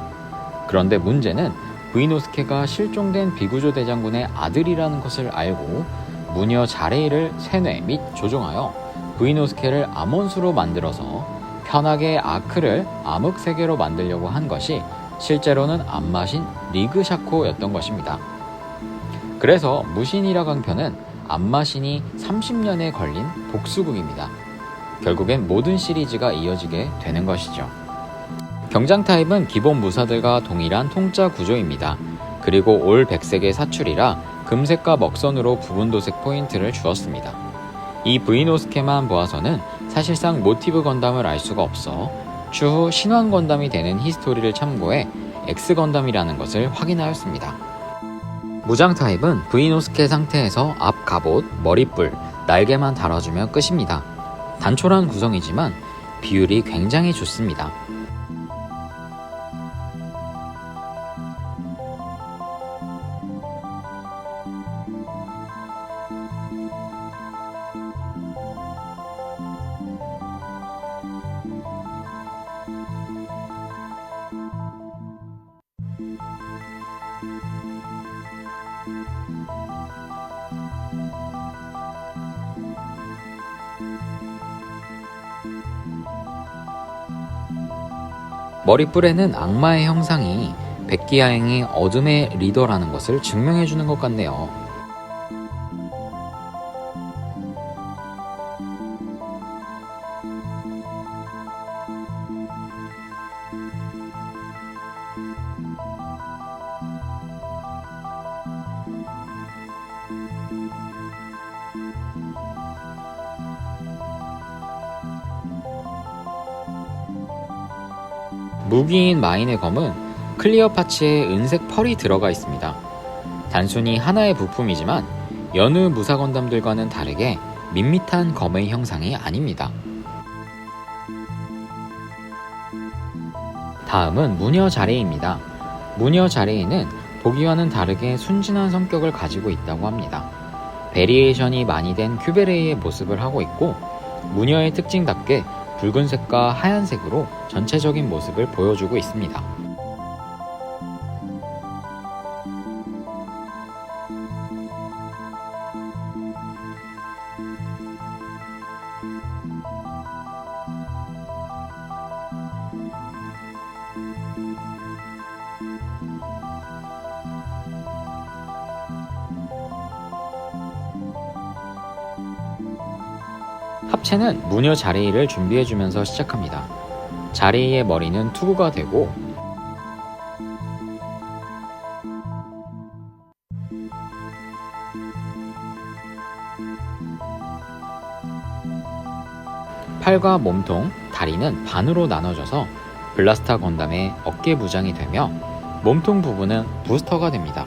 그런데 문제는 브이노스케가 실종된 비구조 대장군의 아들이라는 것을 알고 무녀 자레이를 세뇌 및 조종하여 브이노스케를 암원수로 만들어서 편하게 아크를 암흑세계로 만들려고 한 것이 실제로는 암마신 리그샤코였던 것입니다. 그래서 무신이라 강편은 암마신이 30년에 걸린 복수극입니다. 결국엔 모든 시리즈가 이어지게 되는 것이죠. 경장 타입은 기본 무사들과 동일한 통짜 구조입니다. 그리고 올 백색의 사출이라 금색과 먹선으로 부분도색 포인트를 주었습니다. 이 브이노스케만 보아서는 사실상 모티브 건담을 알 수가 없어 추후 신왕 건담이 되는 히스토리를 참고해 X 건담이라는 것을 확인하였습니다. 무장 타입은 브이노스케 상태에서 앞 갑옷, 머리뿔, 날개만 달아주면 끝입니다. 단촐한 구성이지만 비율이 굉장히 좋습니다. 머리뿔에는 악마의 형상이 백기야행이 어둠의 리더라는 것을 증명해주는 것 같네요. 무기인 마인의 검은 클리어 파츠에 은색 펄이 들어가 있습니다. 단순히 하나의 부품이지만 여느 무사 건담들과는 다르게 밋밋한 검의 형상이 아닙니다. 다음은 무녀 자레이입니다. 무녀 자레이는 보기와는 다르게 순진한 성격을 가지고 있다고 합니다. 베리에이션이 많이 된 큐베레이의 모습을 하고 있고 무녀의 특징답게 붉은색과 하얀색으로 전체적인 모습을 보여주고 있습니다. 합체는 무녀 자레이를 준비해주면서 시작합니다. 자레이의 머리는 투구가 되고 팔과 몸통, 다리는 반으로 나눠져서 블라스터 건담의 어깨 무장이 되며 몸통 부분은 부스터가 됩니다.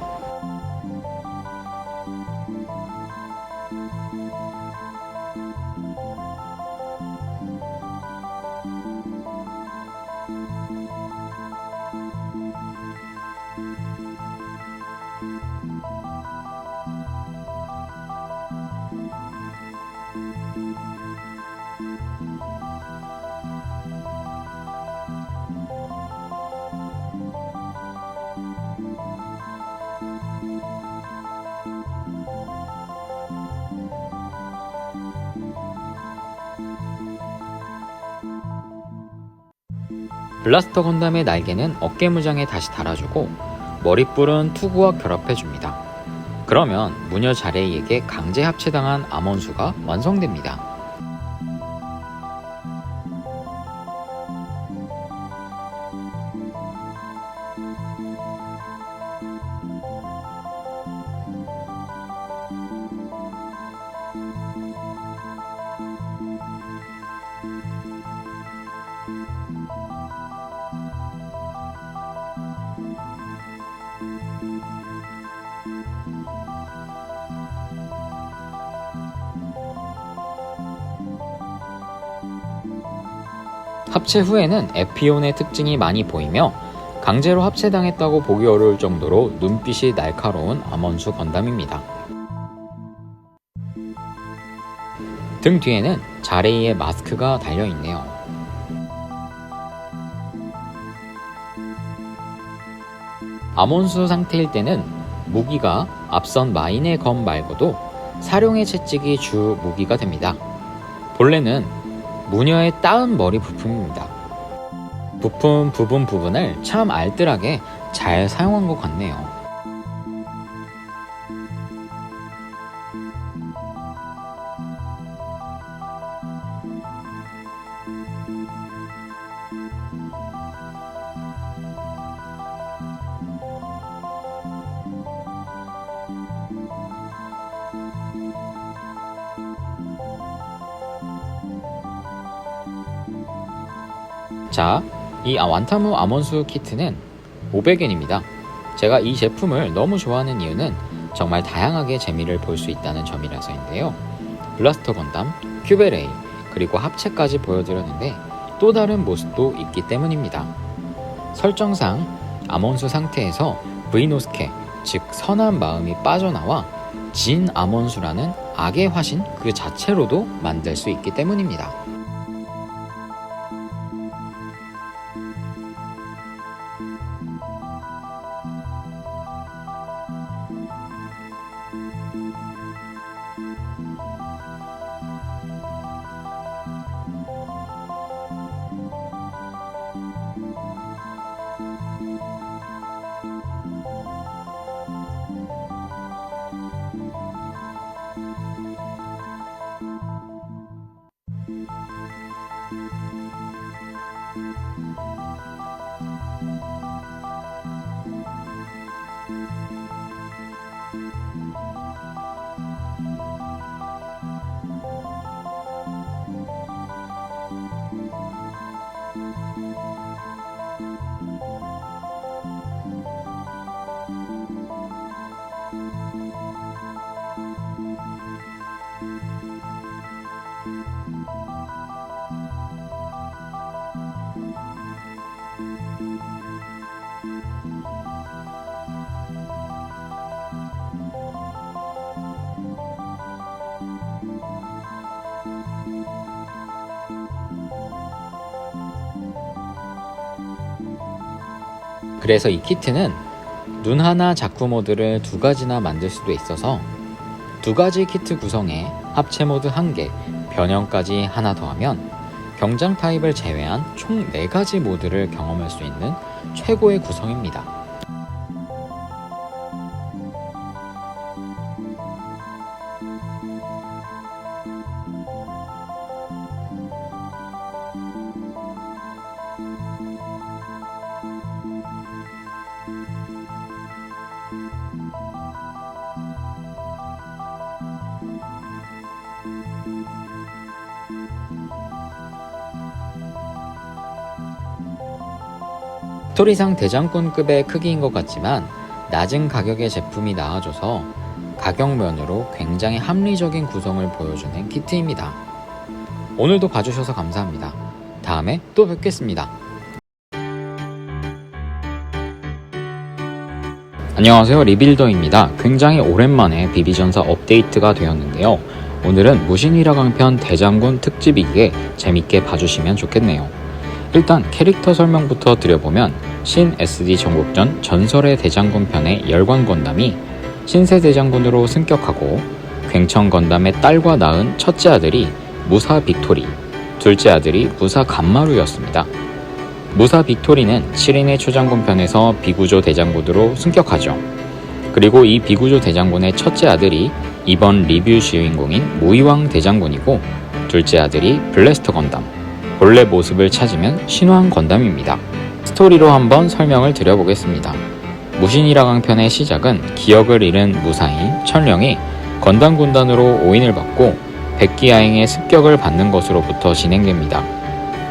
블라스터 건담의 날개는 어깨 무장에 다시 달아주고 머리뿔은 투구와 결합해줍니다. 그러면 무녀 자레이에게 강제 합체당한 암원수가 완성됩니다. 합체 후에는 에피온의 특징이 많이 보이며 강제로 합체당했다고 보기 어려울 정도로 눈빛이 날카로운 암원수 건담입니다. 등 뒤에는 자레이의 마스크가 달려있네요. 암원수 상태일 때는 무기가 앞선 마인의 검 말고도 사룡의 채찍이 주 무기가 됩니다. 본래는 무녀의 따은 머리 부품입니다. 부품 부분을 참 알뜰하게 잘 사용한 것 같네요. 자, 이 완타무 암원수 키트는 500엔입니다. 제가 이 제품을 너무 좋아하는 이유는 정말 다양하게 재미를 볼 수 있다는 점이라서인데요. 블라스터 건담, 큐베레이, 그리고 합체까지 보여드렸는데 또 다른 모습도 있기 때문입니다. 설정상 암원수 상태에서 브이노스케, 즉 선한 마음이 빠져나와 진 암원수라는 악의 화신 그 자체로도 만들 수 있기 때문입니다. 그래서 이 키트는 눈 하나 자쿠 모드를 2가지나 만들 수도 있어서 2가지 키트 구성에 합체 모드 1개, 변형까지 하나 더하면 경장 타입을 제외한 총 4가지 모드를 경험할 수 있는 최고의 구성입니다. 스토리상 대장군급의 크기인 것 같지만 낮은 가격의 제품이 나와줘서 가격면으로 굉장히 합리적인 구성을 보여주는 키트입니다. 오늘도 봐주셔서 감사합니다. 다음에 또 뵙겠습니다. 안녕하세요, 리빌더입니다. 굉장히 오랜만에 비비전사 업데이트가 되었는데요. 오늘은 무신휘라강편 대장군 특집이기에 재밌게 봐주시면 좋겠네요. 일단 캐릭터 설명부터 드려보면 신 SD 전국전 전설의 대장군 편의 열관 건담이 신세 대장군으로 승격하고 굉청 건담의 딸과 낳은 첫째 아들이 무사 빅토리, 둘째 아들이 무사 간마루였습니다. 무사 빅토리는 7인의 초장군 편에서 비구조 대장군으로 승격하죠. 그리고 이 비구조 대장군의 첫째 아들이 이번 리뷰 주인공인 무이왕 대장군이고, 둘째 아들이 블래스터 건담, 본래 모습을 찾으면 신황 건담입니다. 스토리로 한번 설명을 드려보겠습니다. 무신휘라강편의 시작은 기억을 잃은 무사인 천령이 건담 군단으로 오인을 받고 백기야행의 습격을 받는 것으로부터 진행됩니다.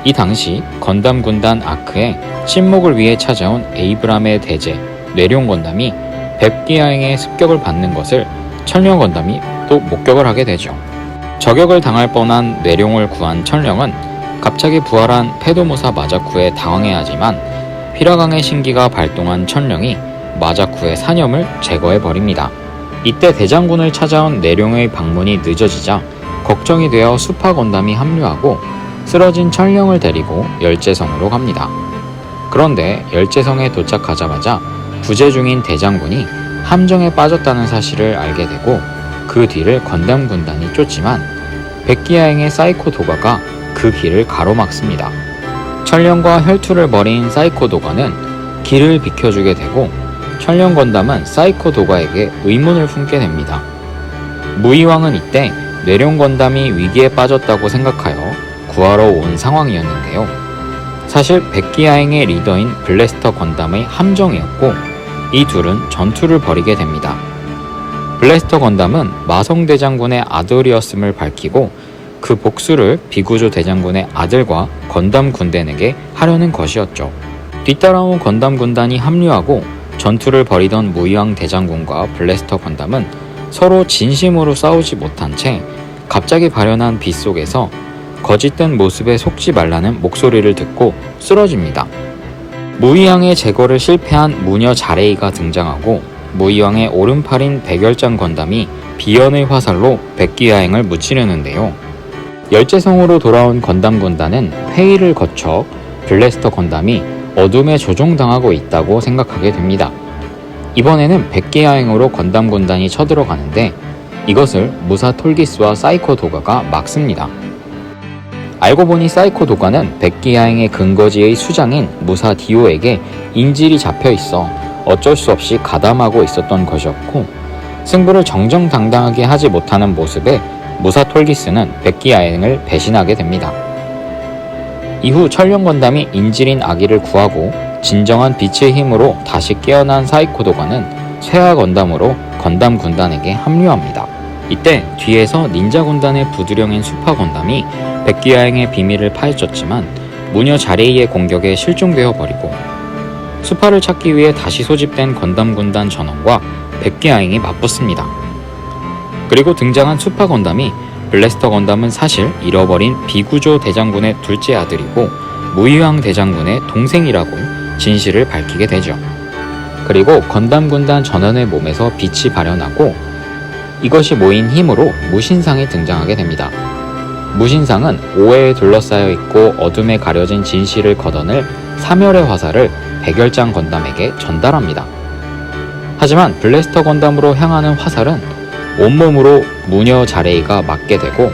이 당시 건담 군단 아크에 침묵을 위해 찾아온 에이브람의 대제 뇌룡 건담이 백기야행의 습격을 받는 것을 천령 건담이 또 목격을 하게 되죠. 저격을 당할 뻔한 뇌룡을 구한 천령은 갑자기 부활한 페도무사 마자쿠에 당황해하지만 휘라강의 신기가 발동한 천령이 마자쿠의 사념을 제거해버립니다. 이때 대장군을 찾아온 내룡의 방문이 늦어지자 걱정이 되어 수파 건담이 합류하고 쓰러진 천령을 데리고 열제성으로 갑니다. 그런데 열제성에 도착하자마자 부재 중인 대장군이 함정에 빠졌다는 사실을 알게 되고 그 뒤를 건담 군단이 쫓지만 백기야행의 사이코 도가가 그 길을 가로막습니다. 천령과 혈투를 벌인 사이코 도가는 길을 비켜주게 되고 천령 건담은 사이코 도가에게 의문을 품게 됩니다. 무이왕은 이때 뇌룡 건담이 위기에 빠졌다고 생각하여 구하러 온 상황이었는데요. 사실 백기야행의 리더인 블래스터 건담의 함정이었고 이 둘은 전투를 벌이게 됩니다. 블래스터 건담은 마성 대장군의 아들이었음을 밝히고 그 복수를 비구조 대장군의 아들과 건담 군단에게 하려는 것이었죠. 뒤따라온 건담 군단이 합류하고 전투를 벌이던 무이왕 대장군과 블래스터 건담은 서로 진심으로 싸우지 못한 채 갑자기 발현한 빛 속에서 거짓된 모습에 속지 말라는 목소리를 듣고 쓰러집니다. 무이왕의 제거를 실패한 무녀 자레이가 등장하고 무이왕의 오른팔인 백열장 건담이 비연의 화살로 백기야행을 무찌르는데요. 열제성으로 돌아온 건담 군단은 회의를 거쳐 블래스터 건담이 어둠에 조종당하고 있다고 생각하게 됩니다. 이번에는 백기야행으로 건담 군단이 쳐들어가는데 이것을 무사 톨기스와 사이코 도가가 막습니다. 알고 보니 사이코 도가는 백기야행의 근거지의 수장인 무사 디오에게 인질이 잡혀 있어 어쩔 수 없이 가담하고 있었던 것이었고, 승부를 정정당당하게 하지 못하는 모습에 무사 톨기스는 백기야행을 배신하게 됩니다. 이후 천령 건담이 인질인 아기를 구하고 진정한 빛의 힘으로 다시 깨어난 사이코 도가는 쇠화 건담으로 건담 군단에게 합류합니다. 이때 뒤에서 닌자 군단의 부두령인 수파 건담이 백기야행의 비밀을 파헤쳤지만 무녀 자레이의 공격에 실종되어 버리고 수파를 찾기 위해 다시 소집된 건담 군단 전원과 백기야행이 맞붙습니다. 그리고 등장한 수파 건담이 블래스터 건담은 사실 잃어버린 비구조 대장군의 둘째 아들이고 무이왕 대장군의 동생이라고 진실을 밝히게 되죠. 그리고 건담 군단 전원의 몸에서 빛이 발현하고 이것이 모인 힘으로 무신상이 등장하게 됩니다. 무신상은 오해에 둘러싸여 있고 어둠에 가려진 진실을 걷어낼 사멸의 화살을 백열장 건담에게 전달합니다. 하지만 블래스터 건담으로 향하는 화살은 온몸으로 무녀 자레이가 맞게 되고,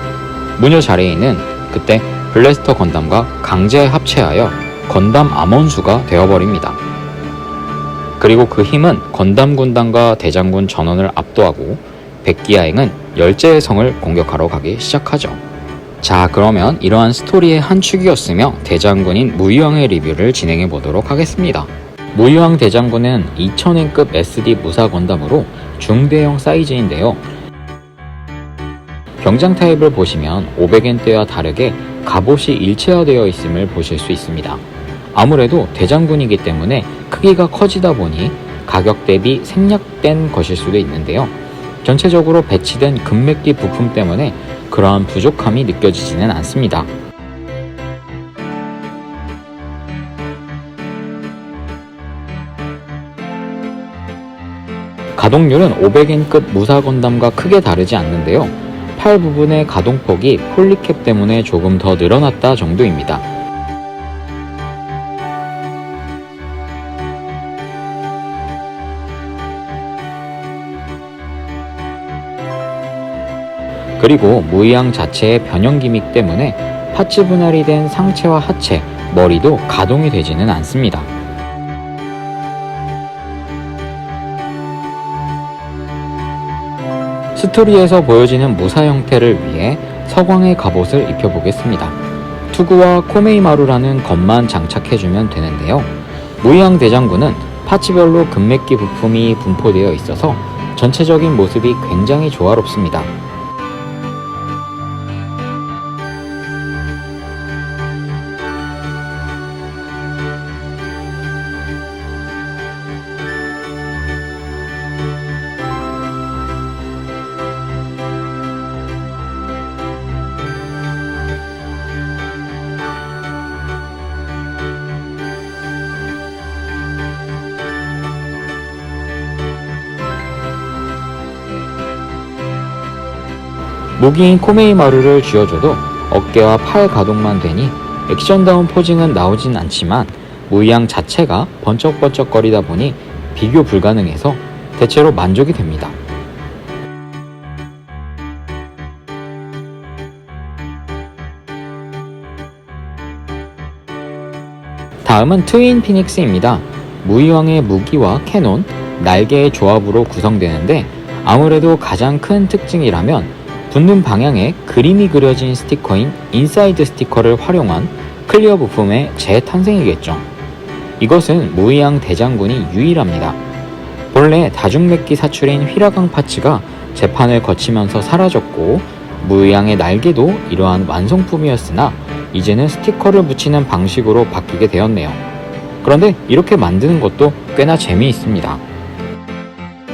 무녀 자레이는 그때 블래스터 건담과 강제 합체하여 건담 암원수가 되어버립니다. 그리고 그 힘은 건담 군단과 대장군 전원을 압도하고 백기야행은 열제의 성을 공격하러 가기 시작하죠. 자, 그러면 이러한 스토리의 한 축이었으며 대장군인 무이왕의 리뷰를 진행해 보도록 하겠습니다. 무이왕 대장군은 2000엔급 SD 무사 건담으로 중대형 사이즈인데요. 병장 타입을 보시면 500엔 때와 다르게 갑옷이 일체화되어 있음을 보실 수 있습니다. 아무래도 대장군이기 때문에 크기가 커지다 보니 가격 대비 생략된 것일 수도 있는데요. 전체적으로 배치된 금맥기 부품 때문에 그러한 부족함이 느껴지지는 않습니다. 가동률은 500엔급 무사 건담과 크게 다르지 않는데요. 팔 부분의 가동폭이 폴리캡 때문에 조금 더 늘어났다 정도입니다. 그리고 무이왕 자체의 변형 기믹 때문에 파츠 분할이 된 상체와 하체, 머리도 가동이 되지는 않습니다. 스토리에서 보여지는 무사 형태를 위해 서광의 갑옷을 입혀보겠습니다. 투구와 코메이마루라는 것만 장착해주면 되는데요. 무이왕 대장군은 파츠별로 금맥기 부품이 분포되어 있어서 전체적인 모습이 굉장히 조화롭습니다. 무기인 코메이마루를 쥐어줘도 어깨와 팔 가동만 되니 액션다운 포징은 나오진 않지만 무이왕 자체가 번쩍번쩍거리다 보니 비교 불가능해서 대체로 만족이 됩니다. 다음은 트윈 피닉스입니다. 무이왕의 무기와 캐논, 날개의 조합으로 구성되는데 아무래도 가장 큰 특징이라면 붙는 방향에 그림이 그려진 스티커인 인사이드 스티커를 활용한 클리어 부품의 재탄생이겠죠. 이것은 무이왕 대장군이 유일합니다. 본래 다중맥기 사출인 휘라강 파츠가 재판을 거치면서 사라졌고 무이왕의 날개도 이러한 완성품이었으나 이제는 스티커를 붙이는 방식으로 바뀌게 되었네요. 그런데 이렇게 만드는 것도 꽤나 재미있습니다.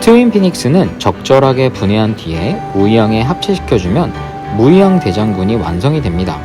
트윈 피닉스는 적절하게 분해한 뒤에 무이왕에 합체시켜주면 무이왕 대장군이 완성이 됩니다.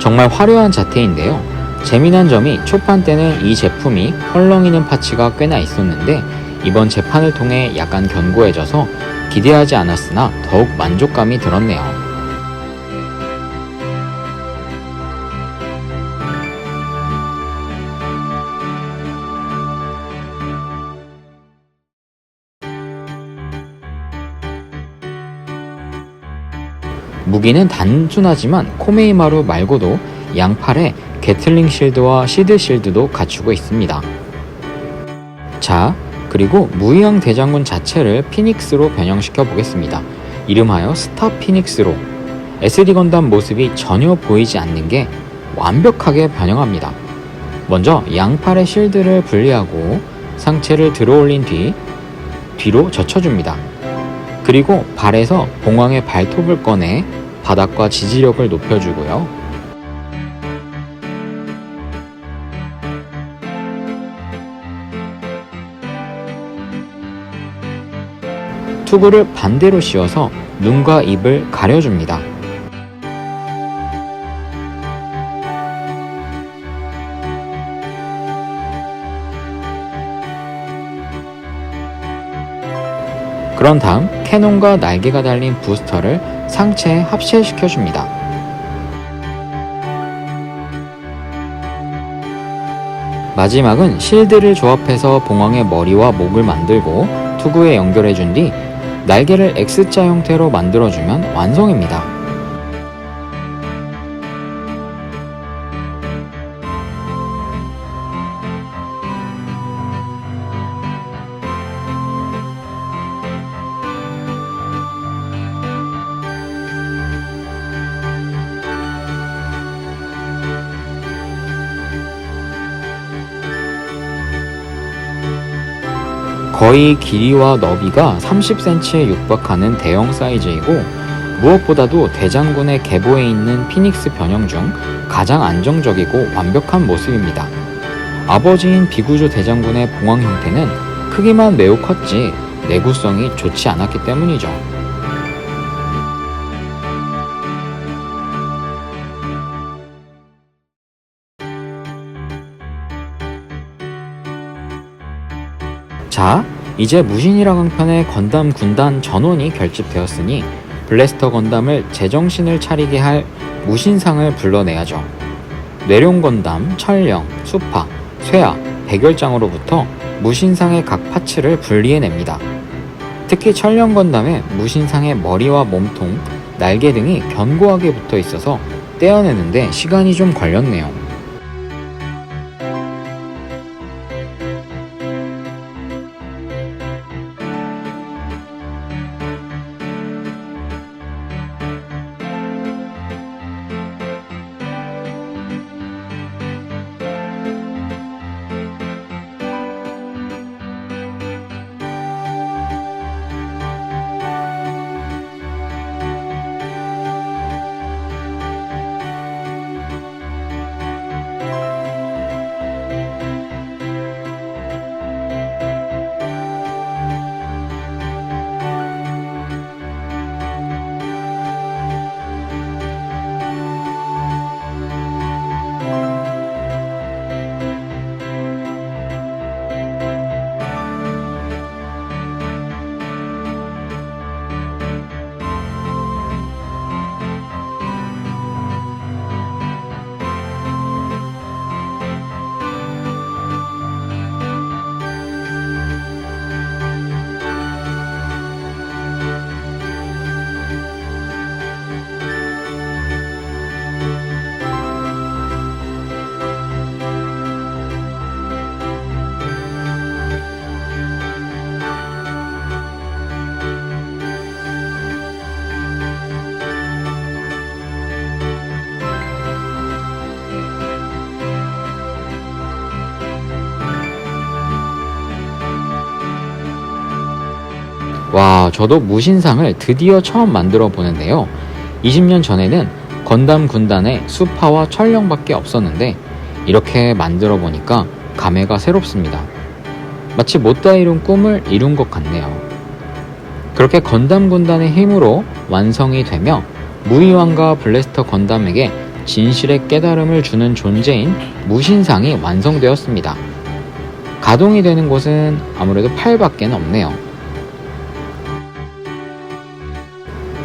정말 화려한 자태인데요. 재미난 점이 초판 때는 이 제품이 헐렁이는 파츠가 꽤나 있었는데 이번 재판을 통해 약간 견고해져서 기대하지 않았으나 더욱 만족감이 들었네요. 무기는 단순하지만 코메이마루 말고도 양팔에 게틀링 실드와 시드 실드도 갖추고 있습니다. 자, 그리고 무이왕 대장군 자체를 피닉스로 변형시켜 보겠습니다. 이름하여 스타 피닉스로. SD 건담 모습이 전혀 보이지 않는 게 완벽하게 변형합니다. 먼저 양팔의 실드를 분리하고 상체를 들어올린 뒤로 젖혀줍니다. 그리고 발에서 봉황의 발톱을 꺼내 바닥과 지지력을 높여주고요. 투구를 반대로 씌워서 눈과 입을 가려줍니다. 그런 다음 캐논과 날개가 달린 부스터를 상체에 합체시켜줍니다. 마지막은 실드를 조합해서 봉황의 머리와 목을 만들고 투구에 연결해준 뒤 날개를 X자 형태로 만들어주면 완성입니다. 거의 길이와 너비가 30cm에 육박하는 대형 사이즈이고 무엇보다도 대장군의 계보에 있는 피닉스 변형 중 가장 안정적이고 완벽한 모습입니다. 아버지인 비구조 대장군의 봉황 형태는 크기만 매우 컸지 내구성이 좋지 않았기 때문이죠. 자, 이제 무신이랑 항편의 건담 군단 전원이 결집되었으니 블래스터 건담을 제정신을 차리게 할 무신상을 불러내야죠. 뇌룡 건담, 철령, 수파, 쇠하, 백열장으로부터 무신상의 각 파츠를 분리해냅니다. 특히 철령 건담의 무신상의 머리와 몸통, 날개 등이 견고하게 붙어 있어서 떼어내는데 시간이 좀 걸렸네요. 와, 저도 무신상을 드디어 처음 만들어 보는데요. 20년 전에는 건담 군단에 수파와 철령밖에 없었는데 이렇게 만들어 보니까 감회가 새롭습니다. 마치 못다 이룬 꿈을 이룬 것 같네요. 그렇게 건담 군단의 힘으로 완성이 되며 무이왕과 블래스터 건담에게 진실의 깨달음을 주는 존재인 무신상이 완성되었습니다. 가동이 되는 곳은 아무래도 팔밖에 없네요.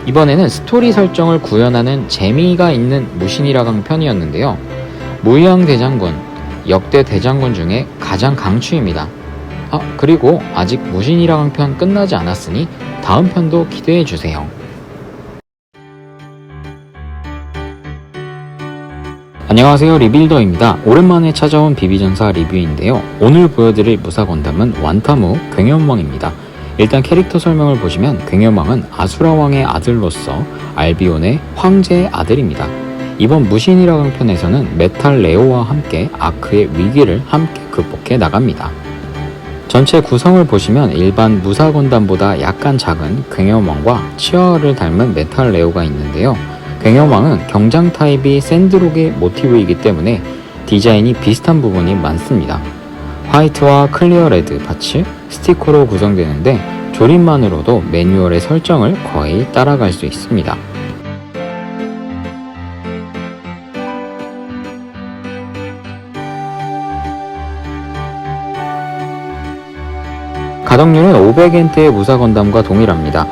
이번에는 스토리 설정을 구현하는 재미가 있는 무신이라강 편이었는데요. 무이왕 대장군, 역대 대장군 중에 가장 강추입니다. 그리고 아직 무신이라강 편 끝나지 않았으니 다음 편도 기대해주세요. 안녕하세요, 리빌더입니다. 오랜만에 찾아온 비비전사 리뷰인데요. 오늘 보여드릴 무사 건담은 완타무 굉현멍입니다. 일단 캐릭터 설명을 보시면 괭여망은 아수라 왕의 아들로서 알비온의 황제의 아들입니다. 이번 무신이라는 편에서는 메탈 레오와 함께 아크의 위기를 함께 극복해 나갑니다. 전체 구성을 보시면 일반 무사 건담보다 약간 작은 괭여망과 치아를 닮은 메탈 레오가 있는데요. 괭여망은 경장 타입이 샌드록의 모티브이기 때문에 디자인이 비슷한 부분이 많습니다. 화이트와 클리어 레드 파츠, 스티커로 구성되는데 조립만으로도 매뉴얼의 설정을 거의 따라갈 수 있습니다. 가동률은 500엔트의 무사 건담과 동일합니다.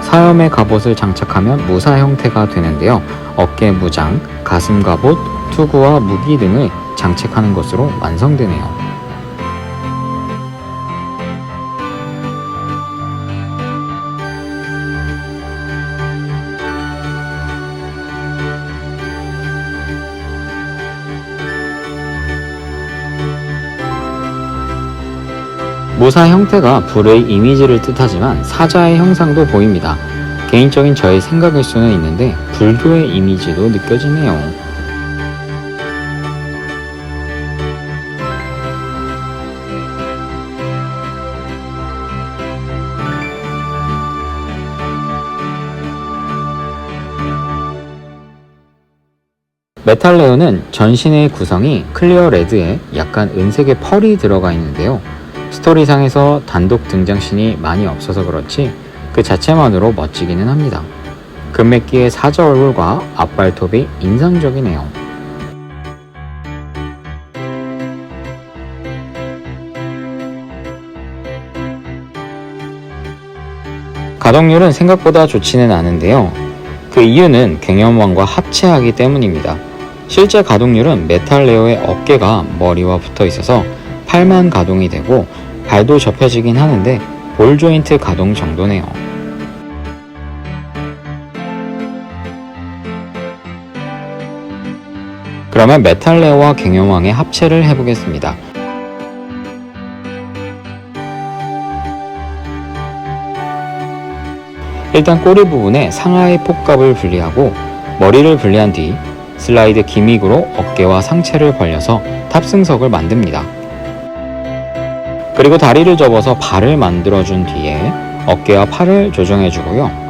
사염의 갑옷을 장착하면 무사 형태가 되는데요. 어깨 무장, 가슴 갑옷, 투구와 무기 등을 장착하는 것으로 완성되네요. 무사 형태가 불의 이미지를 뜻하지만 사자의 형상도 보입니다. 개인적인 저의 생각일 수는 있는데 불교의 이미지도 느껴지네요. 메탈레오는 전신의 구성이 클리어 레드에 약간 은색의 펄이 들어가 있는데요. 스토리상에서 단독 등장신이 많이 없어서 그렇지 그 자체만으로 멋지기는 합니다. 금맥기의 사자 얼굴과 앞발톱이 인상적이네요. 가동률은 생각보다 좋지는 않은데요. 그 이유는 괭여망과 합체하기 때문입니다. 실제 가동률은 메탈레오의 어깨가 머리와 붙어 있어서 팔만 가동이 되고 발도 접혀지긴 하는데 볼 조인트 가동 정도네요. 그러면 메탈레오와 괭여망의 합체를 해보겠습니다. 일단 꼬리 부분에 상하의 폭갑을 분리하고 머리를 분리한 뒤 슬라이드 기믹으로 어깨와 상체를 벌려서 탑승석을 만듭니다. 그리고 다리를 접어서 발을 만들어준 뒤에 어깨와 팔을 조정해주고요.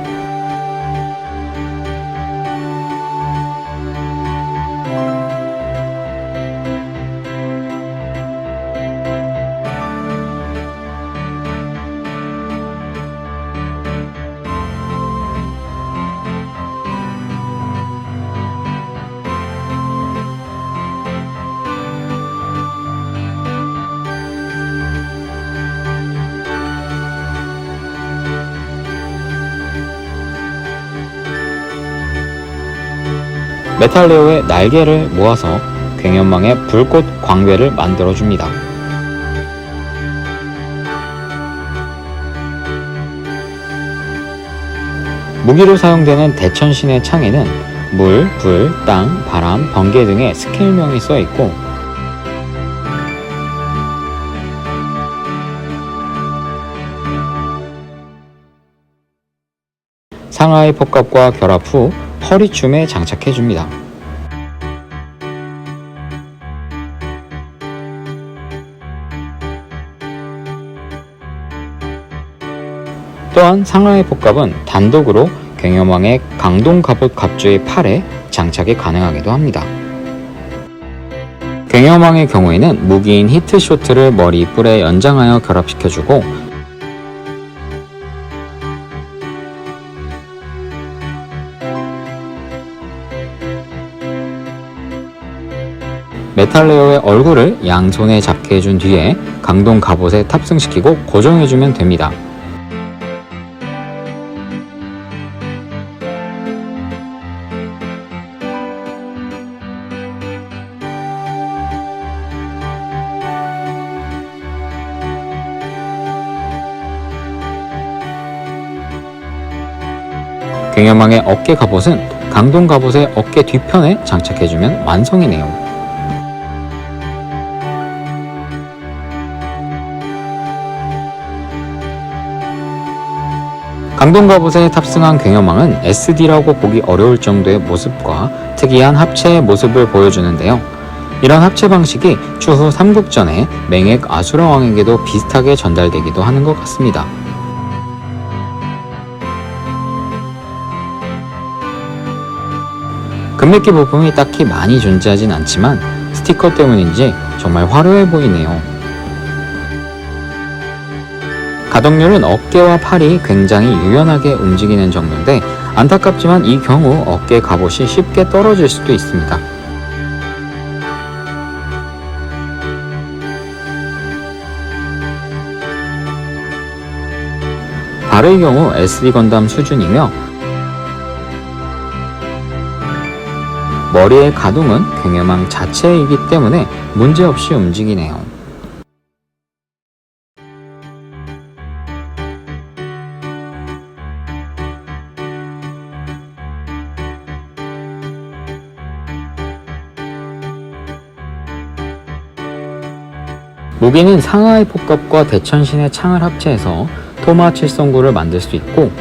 메탈레오의 날개를 모아서 괭여망의 불꽃 광배를 만들어줍니다. 무기로 사용되는 대천신의 창에는 물, 불, 땅, 바람, 번개 등의 스킬명이 써있고 상하의 폭갑과 결합 후 허리춤에 장착해줍니다. 또한 상하의 폭갑은 단독으로 괭여망의 강동 갑옷 갑주의 팔에 장착이 가능하기도 합니다. 괭여망의 경우에는 무기인 히트쇼트를 머리 뿔에 연장하여 결합시켜주고 메탈레오의 얼굴을 양손에 잡게 해준 뒤에 강동 갑옷에 탑승시키고 고정해주면 됩니다. 갱여망의 어깨 갑옷은 강동 갑옷의 어깨 뒤편에 장착해주면 완성이네요. 강동 갑옷에 탑승한 갱여망은 SD라고 보기 어려울 정도의 모습과 특이한 합체의 모습을 보여주는데요. 이런 합체 방식이 추후 삼국전의 맹액 아수라 왕에게도 비슷하게 전달되기도 하는 것 같습니다. 금메끼 부품이 딱히 많이 존재하진 않지만 스티커 때문인지 정말 화려해 보이네요. 가동률은 어깨와 팔이 굉장히 유연하게 움직이는 정도인데 안타깝지만 이 경우 어깨 갑옷이 쉽게 떨어질 수도 있습니다. 발의 경우 SD 건담 수준이며 머리의 가동은 갱여망 자체이기 때문에 문제없이 움직이네요. 무기는 상하의 폭갑과 대천신의 창을 합체해서 토마 7성구를 만들 수 있고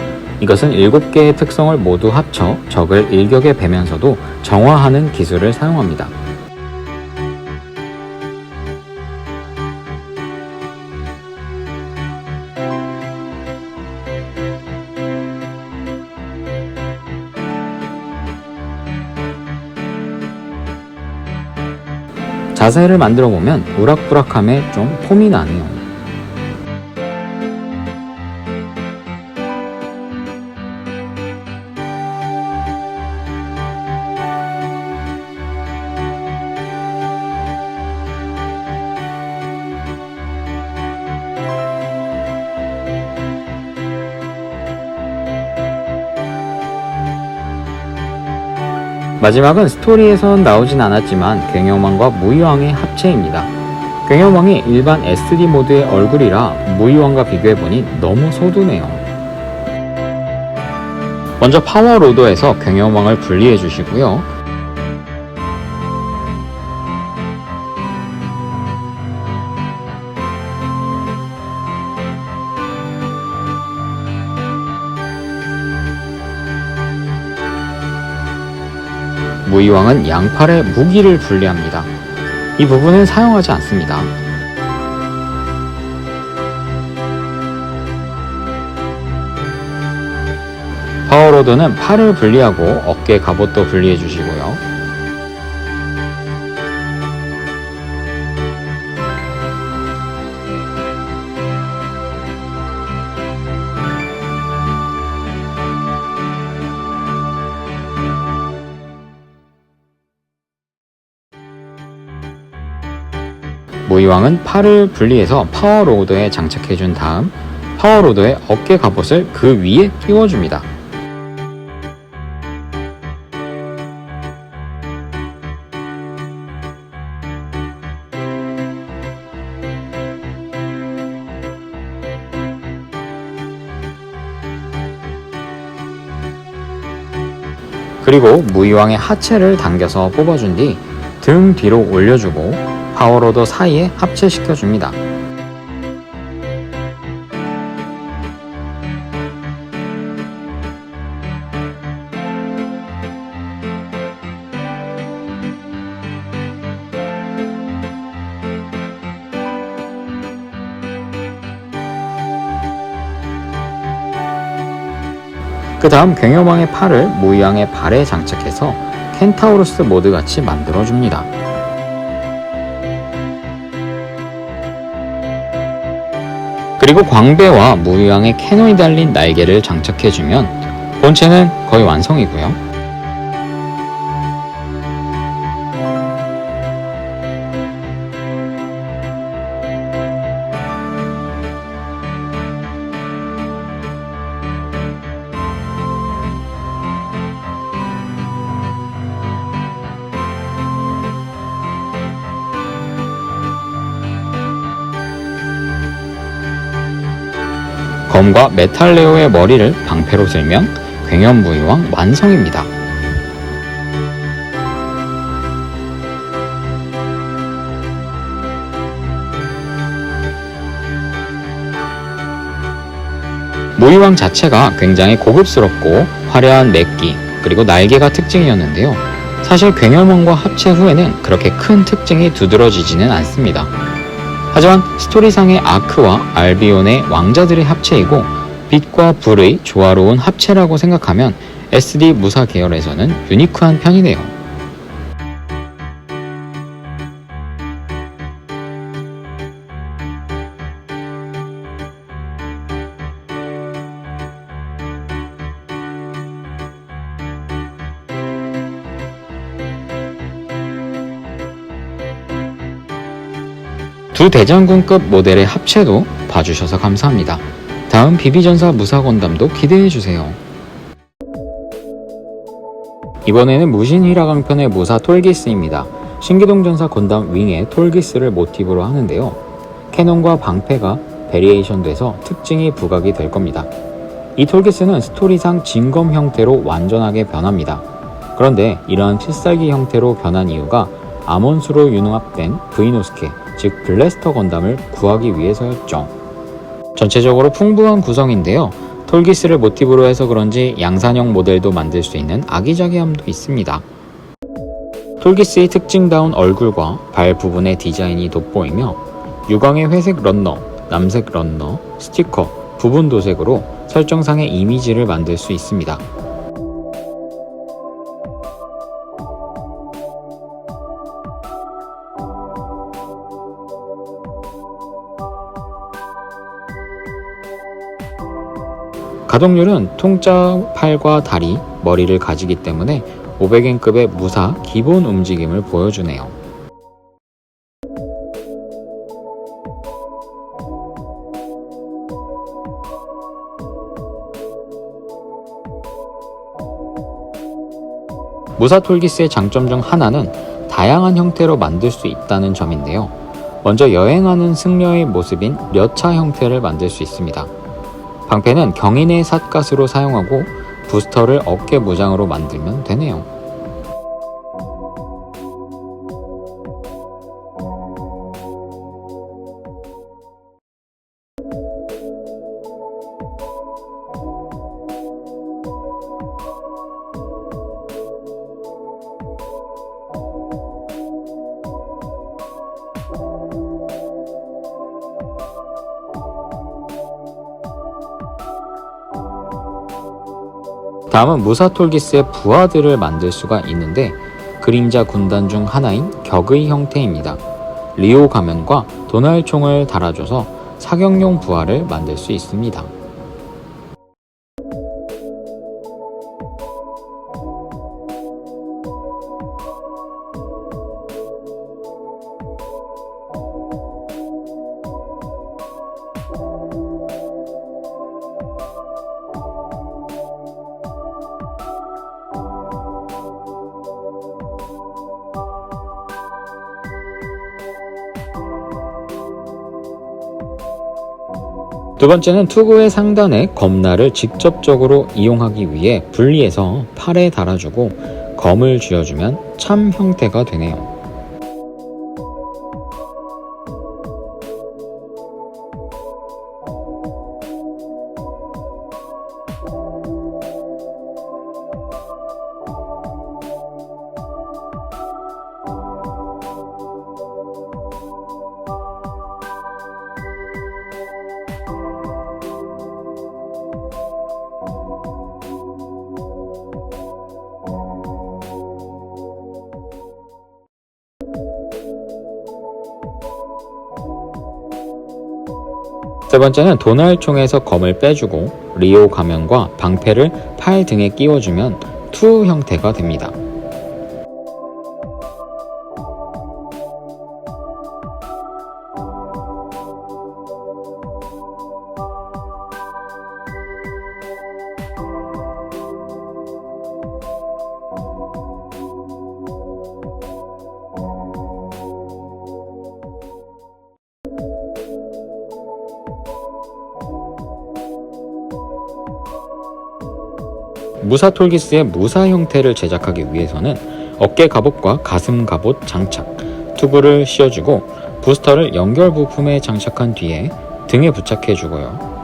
이것은 7개의 특성을 모두 합쳐 적을 일격에 베면서도 정화하는 기술을 사용합니다. 자세를 만들어 보면 우락부락함에 좀 폼이 나네요. 마지막은 스토리에선 나오진 않았지만 갱여망과 무이왕의 합체입니다. 갱여망이 일반 SD 모드의 얼굴이라 무이왕과 비교해보니 너무 소두네요. 먼저 파워로더에서 갱여망을 분리해 주시고요. 무이왕은 양팔의 무기를 분리합니다. 이 부분은 사용하지 않습니다. 파워로드는 팔을 분리하고 어깨 갑옷도 분리해 주시고요. 무이왕은 팔을 분리해서 파워로더에 장착해준 다음 파워로더의 어깨 갑옷을 그 위에 끼워줍니다. 그리고 무이왕의 하체를 당겨서 뽑아준 뒤 등 뒤로 올려주고 파워로더 사이에 합체시켜줍니다. 그 다음 갱여망의 팔을 무이왕의 발에 장착해서 켄타우로스 모드같이 만들어줍니다. 그리고 광배와 무이왕의 캐논이 달린 날개를 장착해주면 본체는 거의 완성이고요. 검과 메탈레오의 머리를 방패로 쓸면 굉연부의왕 완성입니다. 무의왕 자체가 굉장히 고급스럽고 화려한 맥기 그리고 날개가 특징이었는데요. 사실 굉연왕과 합체 후에는 그렇게 큰 특징이 두드러지지는 않습니다. 하지만 스토리상의 아크와 알비온의 왕자들의 합체이고 빛과 불의 조화로운 합체라고 생각하면 SD 무사 계열에서는 유니크한 편이네요. 두 대장군급 모델의 합체도 봐주셔서 감사합니다. 다음 비비전사 무사 건담도 기대해주세요. 이번에는 무신휘라강편의 무사 톨기스입니다. 신기동전사 건담 윙의 톨기스를 모티브로 하는데요. 캐논과 방패가 베리에이션 돼서 특징이 부각이 될 겁니다. 이 톨기스는 스토리상 진검 형태로 완전하게 변합니다. 그런데 이러한 필살기 형태로 변한 이유가 아몬수로 융합된 브이노스케, 즉 블래스터 건담을 구하기 위해서였죠. 전체적으로 풍부한 구성인데요. 톨기스를 모티브로 해서 그런지 양산형 모델도 만들 수 있는 아기자기함도 있습니다. 톨기스의 특징다운 얼굴과 발 부분의 디자인이 돋보이며 유광의 회색 런너, 남색 런너, 스티커, 부분 도색으로 설정상의 이미지를 만들 수 있습니다. 가동률은 통짜 팔과 다리, 머리를 가지기 때문에 500엔급의 무사 기본 움직임을 보여주네요. 무사 톨기스의 장점 중 하나는 다양한 형태로 만들 수 있다는 점인데요. 먼저 여행하는 승려의 모습인 려차 형태를 만들 수 있습니다. 방패는 경인의 삿갓으로 사용하고 부스터를 어깨 무장으로 만들면 되네요. 다음은 무사 톨기스의 부하들을 만들 수가 있는데 그림자 군단 중 하나인 격의 형태입니다. 리오 가면과 도날총을 달아줘서 사격용 부하를 만들 수 있습니다. 두 번째는 투구의 상단에 검날을 직접적으로 이용하기 위해 분리해서 팔에 달아주고 검을 쥐어주면 참 형태가 되네요. 세 번째는 도날총에서 검을 빼주고 리오 가면과 방패를 팔 등에 끼워주면 투 형태가 됩니다. 무사 톨기스의 무사 형태를 제작하기 위해서는 어깨 갑옷과 가슴 갑옷 장착, 투구를 씌워주고 부스터를 연결 부품에 장착한 뒤에 등에 부착해주고요.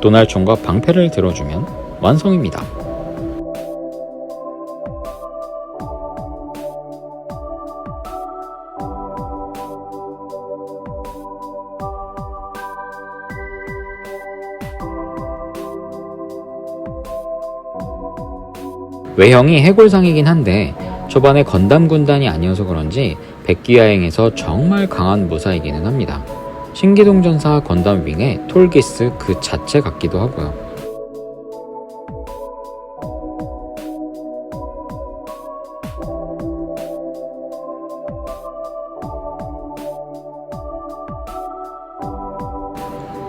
도날총과 방패를 들어주면 완성입니다. 외형이 해골상이긴 한데 초반에 건담 군단이 아니어서 그런지 백기야행에서 정말 강한 무사이기는 합니다. 신기동전사 건담 윙의 톨기스 그 자체 같기도 하고요.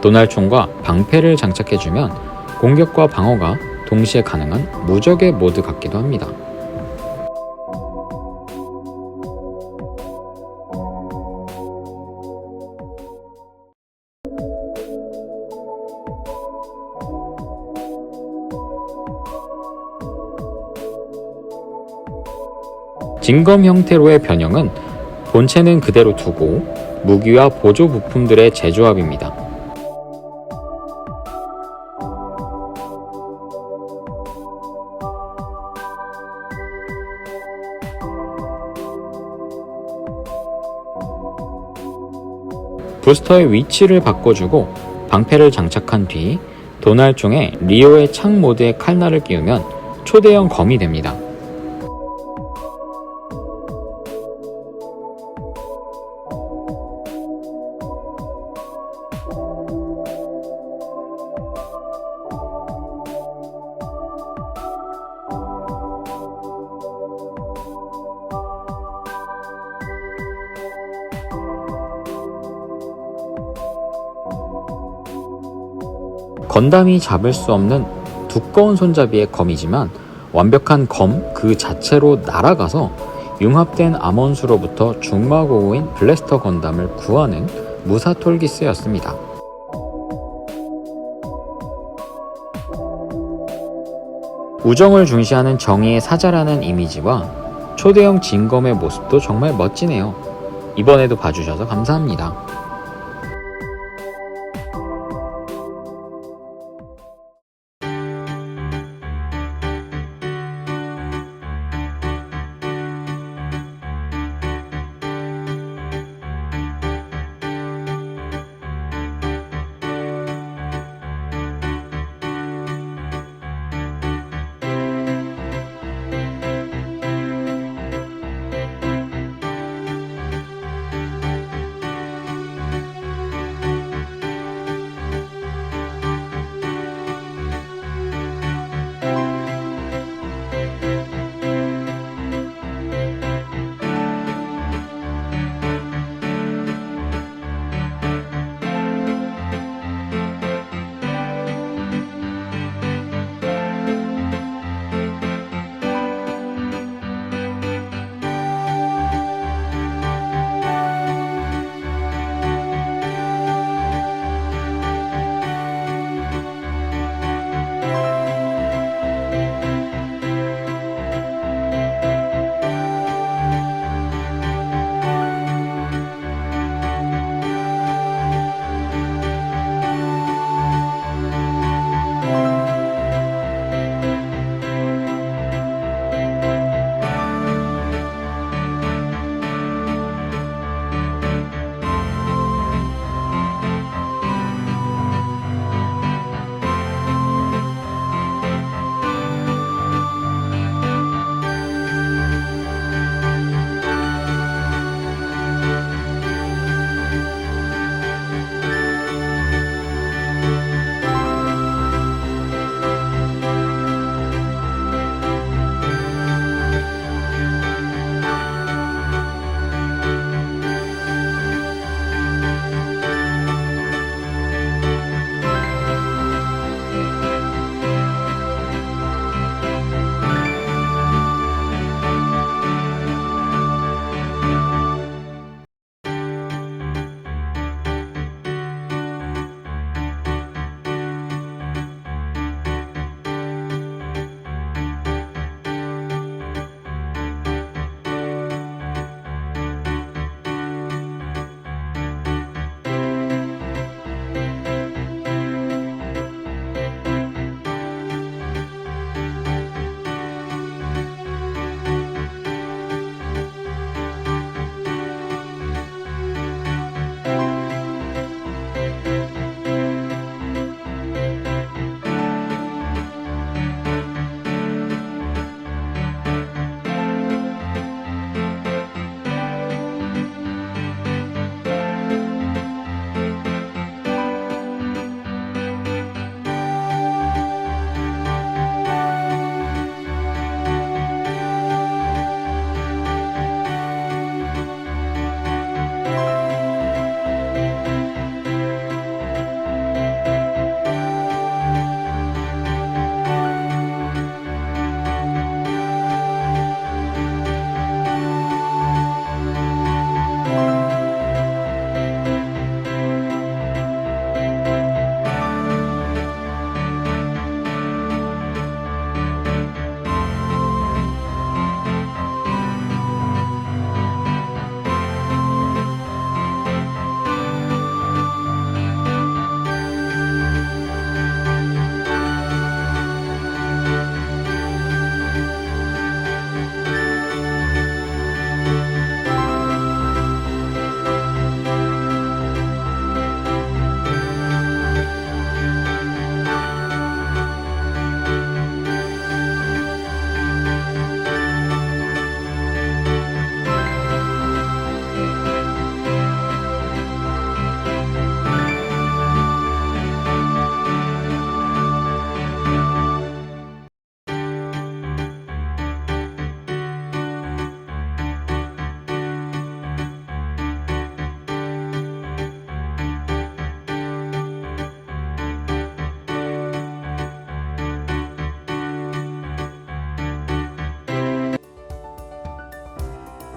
도날총과 방패를 장착해주면 공격과 방어가 동시에 가능한 무적의 모드 같기도 합니다. 진검 형태로의 변형은 본체는 그대로 두고 무기와 보조 부품들의 재조합입니다. 부스터의 위치를 바꿔주고 방패를 장착한 뒤 도날총에 리오의 창 모드의 칼날을 끼우면 초대형 검이 됩니다. 건담이 잡을 수 없는 두꺼운 손잡이의 검이지만 완벽한 검 그 자체로 날아가서 융합된 암원수로부터 중마고우인 블래스터 건담을 구하는 무사 톨기스였습니다. 우정을 중시하는 정의의 사자라는 이미지와 초대형 진검의 모습도 정말 멋지네요. 이번에도 봐주셔서 감사합니다.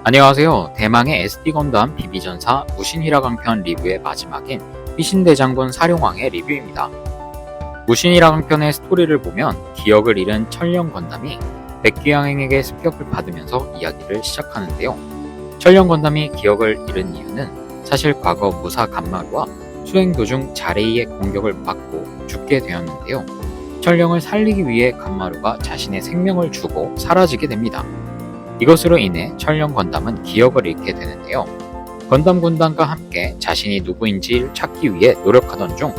안녕하세요. 대망의 SD 건담 비비전사 무신희라강편 리뷰의 마지막인 휘신대장군 사룡왕의 리뷰입니다. 무신희라강편의 스토리를 보면 기억을 잃은 천령 건담이 백기양행에게 습격을 받으면서 이야기를 시작하는데요. 천령 건담이 기억을 잃은 이유는 사실 과거 무사 간마루와 수행 도중 자레이의 공격을 받고 죽게 되었는데요. 천령을 살리기 위해 간마루가 자신의 생명을 주고 사라지게 됩니다. 이것으로 인해 천령 건담은 기억을 잃게 되는데요. 건담 군단과 함께 자신이 누구인지 찾기 위해 노력하던 중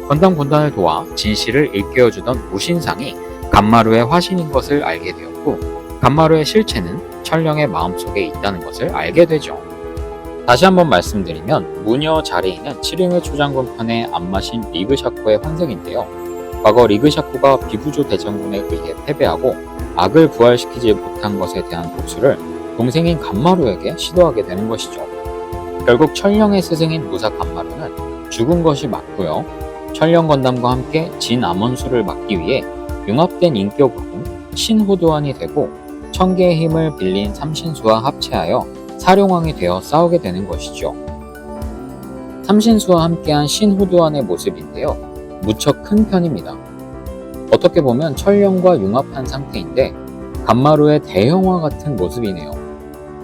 건담 군단을 도와 진실을 일깨워주던 무신상이 간마루의 화신인 것을 알게 되었고, 간마루의 실체는 천령의 마음속에 있다는 것을 알게 되죠. 다시 한번 말씀드리면 무녀 자레이는 7인의 초장군 편의 안마신 리그샤코의 환생인데요. 과거 리그샤코가 비구조 대장군에 의해 패배하고 악을 부활시키지 못한 것에 대한 복수를 동생인 간마루에게 시도하게 되는 것이죠. 결국 천령의 스승인 무사 간마루는 죽은 것이 맞고요. 천령 건담과 함께 진 암원수를 막기 위해 융합된 인격으로 신호두환이 되고 천개의 힘을 빌린 삼신수와 합체하여 사룡왕이 되어 싸우게 되는 것이죠. 삼신수와 함께한 신호두환의 모습인데요. 무척 큰 편입니다. 어떻게 보면 천령과 융합한 상태인데 간마루의 대형화 같은 모습이네요.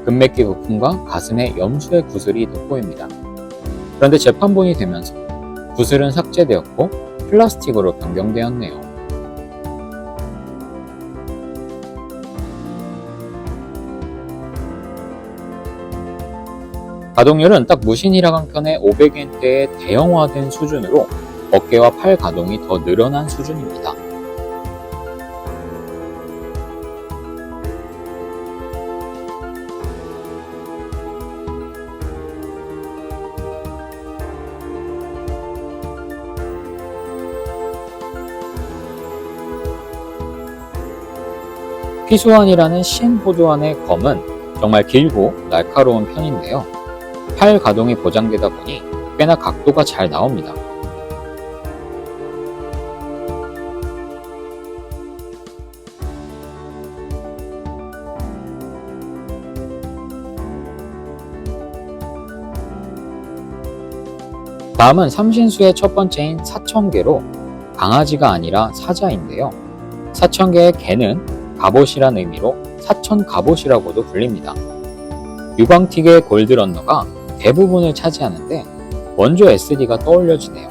금맥기 부품과 가슴에 염수의 구슬이 돋보입니다. 그런데 재판본이 되면서 구슬은 삭제되었고 플라스틱으로 변경되었네요. 가동률은 딱 무신희라강편의 500엔대의 대형화된 수준으로 어깨와 팔 가동이 더 늘어난 수준입니다. 피수환이라는 신호두환의 검은 정말 길고 날카로운 편인데요. 팔 가동이 보장되다 보니 꽤나 각도가 잘 나옵니다. 다음은 삼신수의 첫 번째인 사천개로 강아지가 아니라 사자인데요. 사천개의 개는 갑옷이란 의미로 사천갑옷이라고도 불립니다. 유광틱의 골드런너가 대부분을 차지하는데 원조 SD가 떠올려지네요.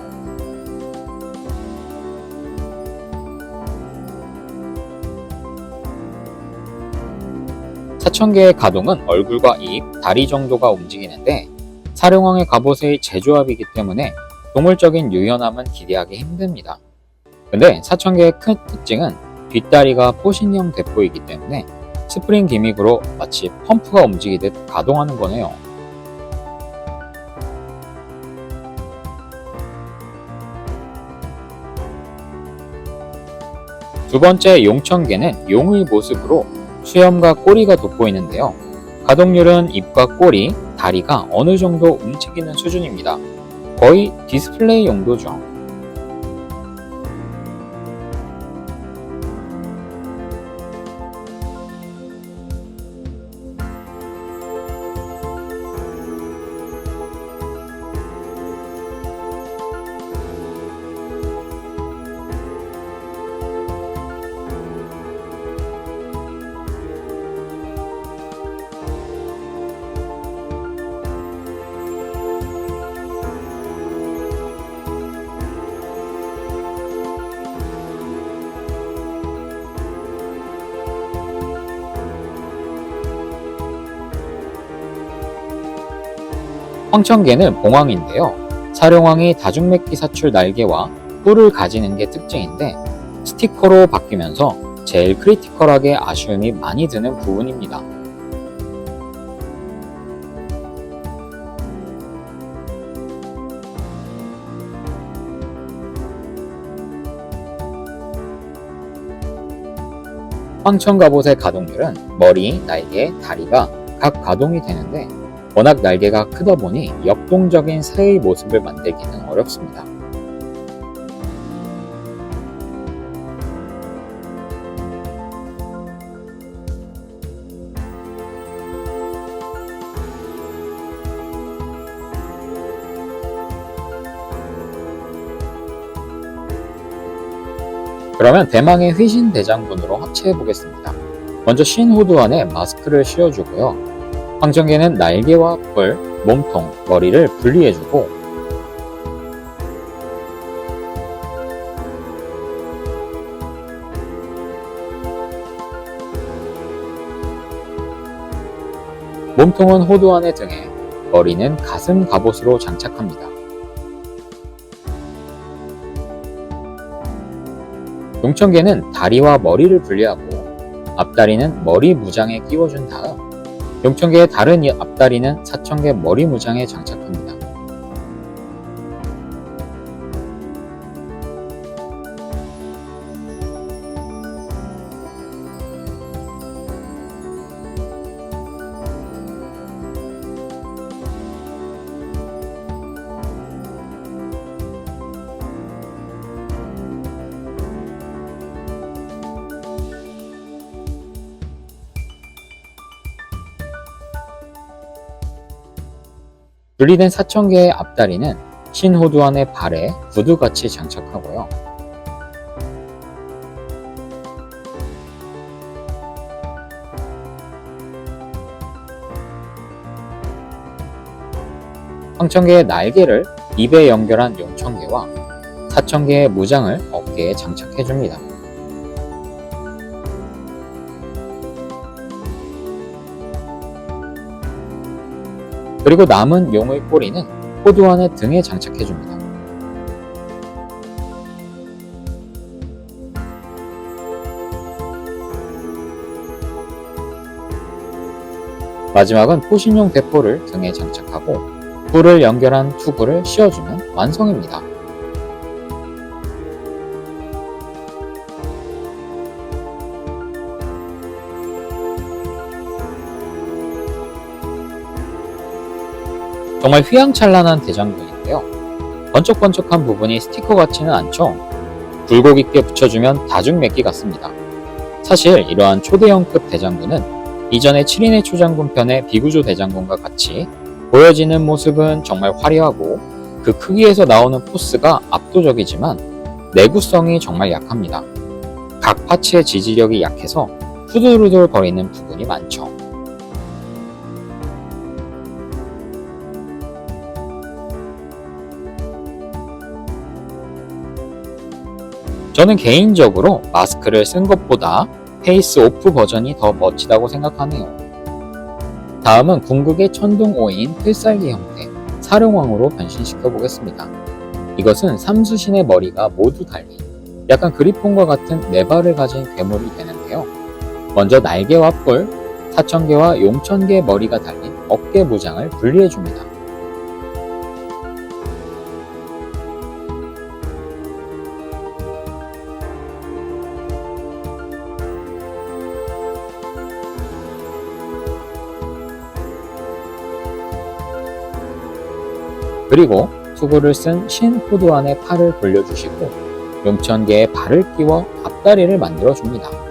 사천개의 가동은 얼굴과 입, 다리 정도가 움직이는데 사룡왕의 갑옷의 재조합이기 때문에 동물적인 유연함은 기대하기 힘듭니다. 근데 사천개의 큰 특징은 뒷다리가 포신형 대포이기 때문에 스프링 기믹으로 마치 펌프가 움직이듯 가동하는 거네요. 두 번째 용천개는 용의 모습으로 수염과 꼬리가 돋보이는데요. 가동률은 입과 꼬리, 다리가 어느 정도 움직이는 수준입니다. 거의 디스플레이 용도죠. 황천개는 봉황인데요. 사룡왕이 다중맥기 사출 날개와 뿔을 가지는 게 특징인데 스티커로 바뀌면서 제일 크리티컬하게 아쉬움이 많이 드는 부분입니다. 황천갑옷의 가동률은 머리, 날개, 다리가 각 가동이 되는데 워낙 날개가 크다 보니 역동적인 새의 모습을 만들기는 어렵습니다. 그러면 대망의 휘신 대장군으로 합체해 보겠습니다. 먼저 신호두안에 마스크를 씌워주고요. 황천개는 날개와 뿔, 몸통, 머리를 분리해주고 몸통은 호두안의 등에, 머리는 가슴 갑옷으로 장착합니다. 용천개는 다리와 머리를 분리하고 앞다리는 머리 무장에 끼워준 다음 용천개의 다른 앞다리는 사천개 머리 무장에 장착합니다. 분리된 사천개의 앞다리는 신호두안의 발에 구두같이 장착하고요. 황천개의 날개를 입에 연결한 용천개와 사천개의 무장을 어깨에 장착해줍니다. 그리고 남은 용의 꼬리는 호두안의 등에 장착해줍니다. 마지막은 포신용 대포를 등에 장착하고 뿔을 연결한 투구를 씌워주면 완성입니다. 정말 휘황찬란한 대장군인데요. 번쩍번쩍한 부분이 스티커 같지는 않죠? 굴곡 있게 붙여주면 다중맥기 같습니다. 사실 이러한 초대형급 대장군은 이전의 7인의 초장군 편의 비구조 대장군과 같이 보여지는 모습은 정말 화려하고 그 크기에서 나오는 포스가 압도적이지만 내구성이 정말 약합니다. 각 파츠의 지지력이 약해서 후들후들 거리는 부분이 많죠. 저는 개인적으로 마스크를 쓴 것보다 페이스 오프 버전이 더 멋지다고 생각하네요. 다음은 궁극의 천둥 5인 필살기 형태 사령왕으로 변신시켜 보겠습니다. 이것은 삼수신의 머리가 모두 달린 약간 그리폰과 같은 네 발을 가진 괴물이 되는데요. 먼저 날개와 뿔, 사천개와 용천개 머리가 달린 어깨 무장을 분리해줍니다. 그리고 투구를 쓴 신호두안의 팔을 돌려주시고 용천개의 발을 끼워 앞다리를 만들어줍니다.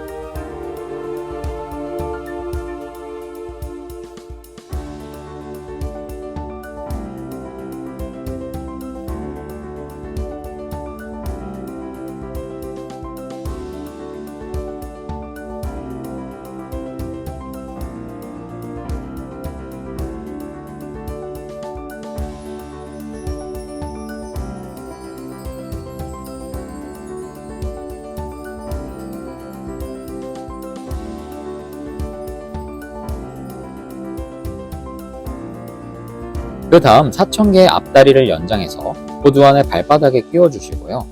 그 다음 사천개의 앞다리를 연장해서 호두안의 발바닥에 끼워주시고요.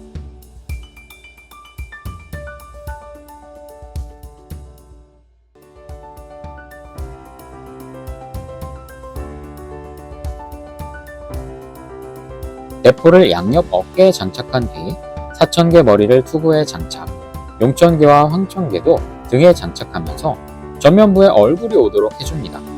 대포를 양옆 어깨에 장착한 뒤 사천개 머리를 투구에 장착, 용천개와 황천개도 등에 장착하면서 전면부에 얼굴이 오도록 해줍니다.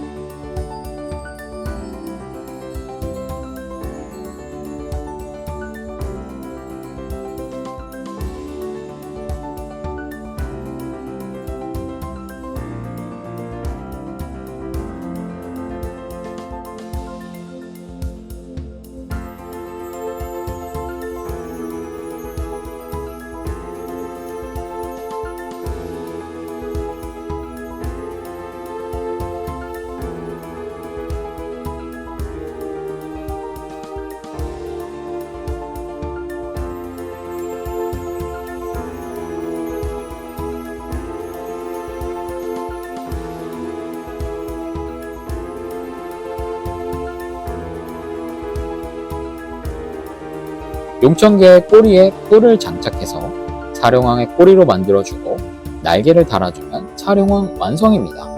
용천개의 꼬리에 뿔을 장착해서 사령왕의 꼬리로 만들어주고 날개를 달아주면 사령왕 완성입니다.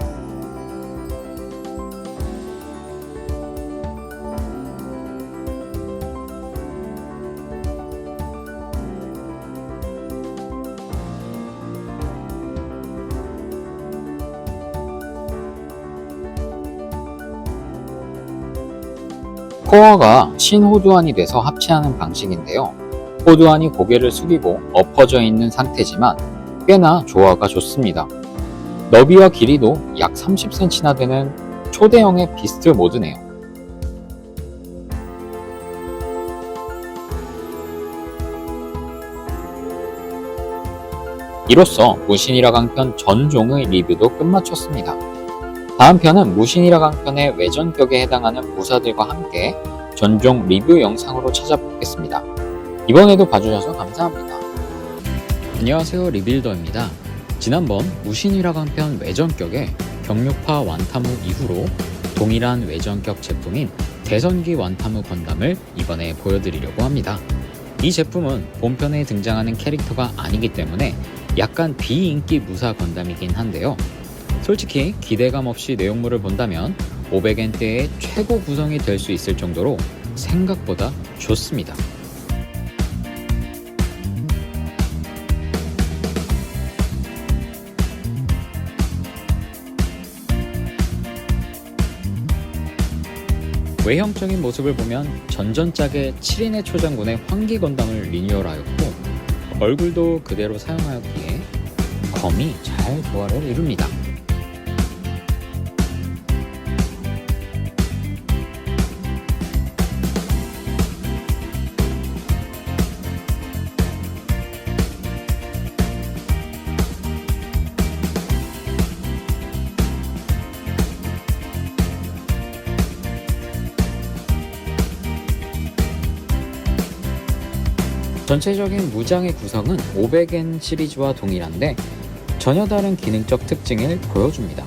코어가 신호두안이 돼서 합체하는 방식인데요. 호두안이 고개를 숙이고 엎어져 있는 상태지만 꽤나 조화가 좋습니다. 너비와 길이도 약 30cm나 되는 초대형의 비스트 모드네요. 이로써 무신이라 강편 전종의 리뷰도 끝마쳤습니다. 다음 편은 무신이라 강편의 외전격에 해당하는 무사들과 함께 전종 리뷰 영상으로 찾아뵙겠습니다. 이번에도 봐주셔서 감사합니다. 안녕하세요, 리빌더입니다. 지난번 무신이라 강편 외전격의 경력파 완타무 이후로 동일한 외전격 제품인 대선기 완타무 건담을 이번에 보여드리려고 합니다. 이 제품은 본편에 등장하는 캐릭터가 아니기 때문에 약간 비인기 무사 건담이긴 한데요. 솔직히 기대감 없이 내용물을 본다면 500엔대의 최고 구성이 될 수 있을 정도로 생각보다 좋습니다. 외형적인 모습을 보면 전전작의 7인의 초장군의 환기 건담을 리뉴얼하였고 얼굴도 그대로 사용하였기에 검이 잘 조화를 이룹니다. 전체적인 무장의 구성은 500N 시리즈와 동일한데 전혀 다른 기능적 특징을 보여줍니다.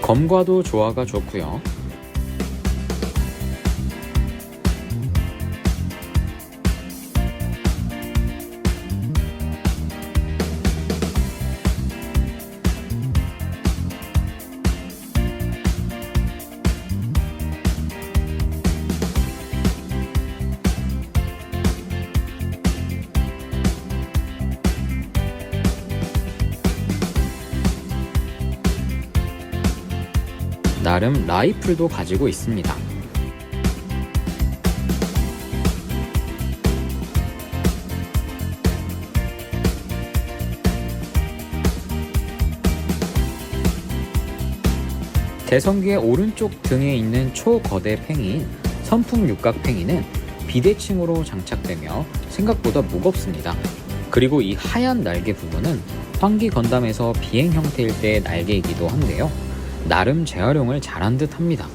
검과도 조화가 좋고요. 나름 라이플도 가지고 있습니다. 대성기의 오른쪽 등에 있는 초거대 팽이인 선풍육각 팽이는 비대칭으로 장착되며 생각보다 무겁습니다. 그리고 이 하얀 날개 부분은 환기 건담에서 비행 형태일 때의 날개이기도 한데요. 나름 재활용을 잘한 듯 합니다.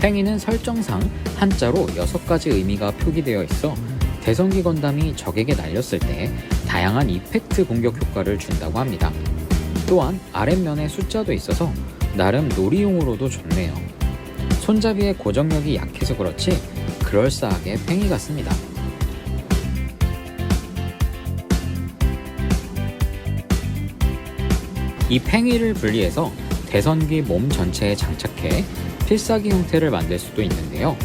팽이는 설정상 한자로 6가지 의미가 표기되어 있어 대성기 건담이 적에게 날렸을 때 다양한 이펙트 공격 효과를 준다고 합니다. 또한 아랫면에 숫자도 있어서 나름 놀이용으로도 좋네요. 손잡이의 고정력이 약해서 그렇지 그럴싸하게 팽이 같습니다. 이 팽이를 분리해서 대선기 몸 전체에 장착해 필사기 형태를 만들 수도 있는데요.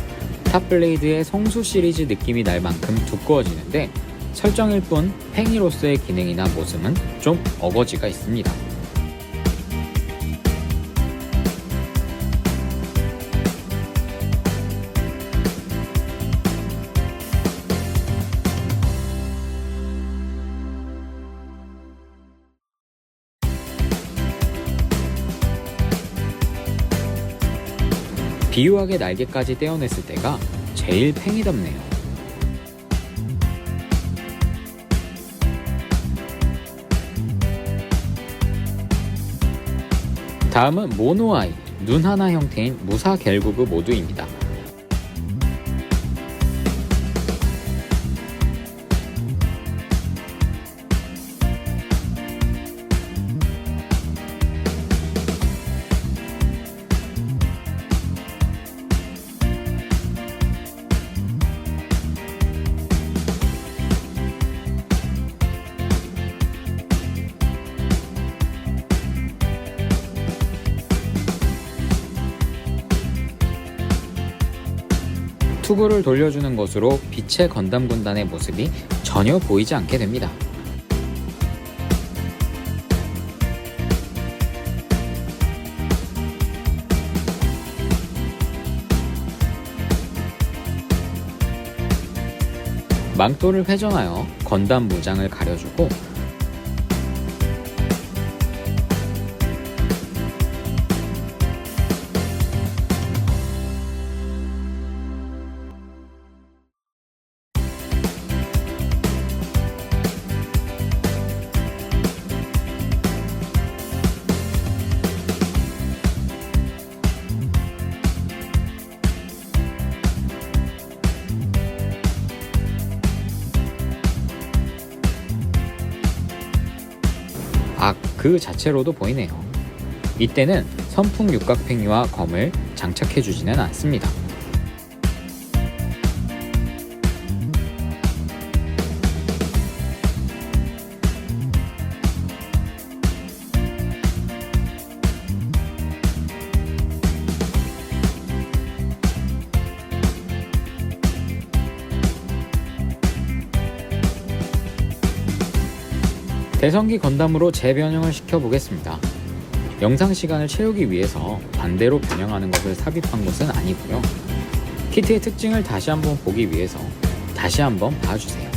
탑블레이드의 성수 시리즈 느낌이 날 만큼 두꺼워지는데 설정일 뿐 팽이로서의 기능이나 모습은 좀 어거지가 있습니다. 비유하게 날개까지 떼어냈을 때가 제일 팽이답네요. 다음은 모노아이, 눈 하나 형태인 무사 겔구그 모드입니다. 투구를 돌려주는 것으로 빛의 건담 군단의 모습이 전혀 보이지 않게 됩니다. 망토를 회전하여 건담 무장을 가려주고 그 자체로도 보이네요. 이때는 선풍 육각팽이와 검을 장착해주지는 않습니다. 대성기 건담으로 재변형을 시켜보겠습니다. 영상 시간을 채우기 위해서 반대로 변형하는 것을 삽입한 것은 아니고요. 키트의 특징을 다시 한번 보기 위해서 다시 한번 봐주세요.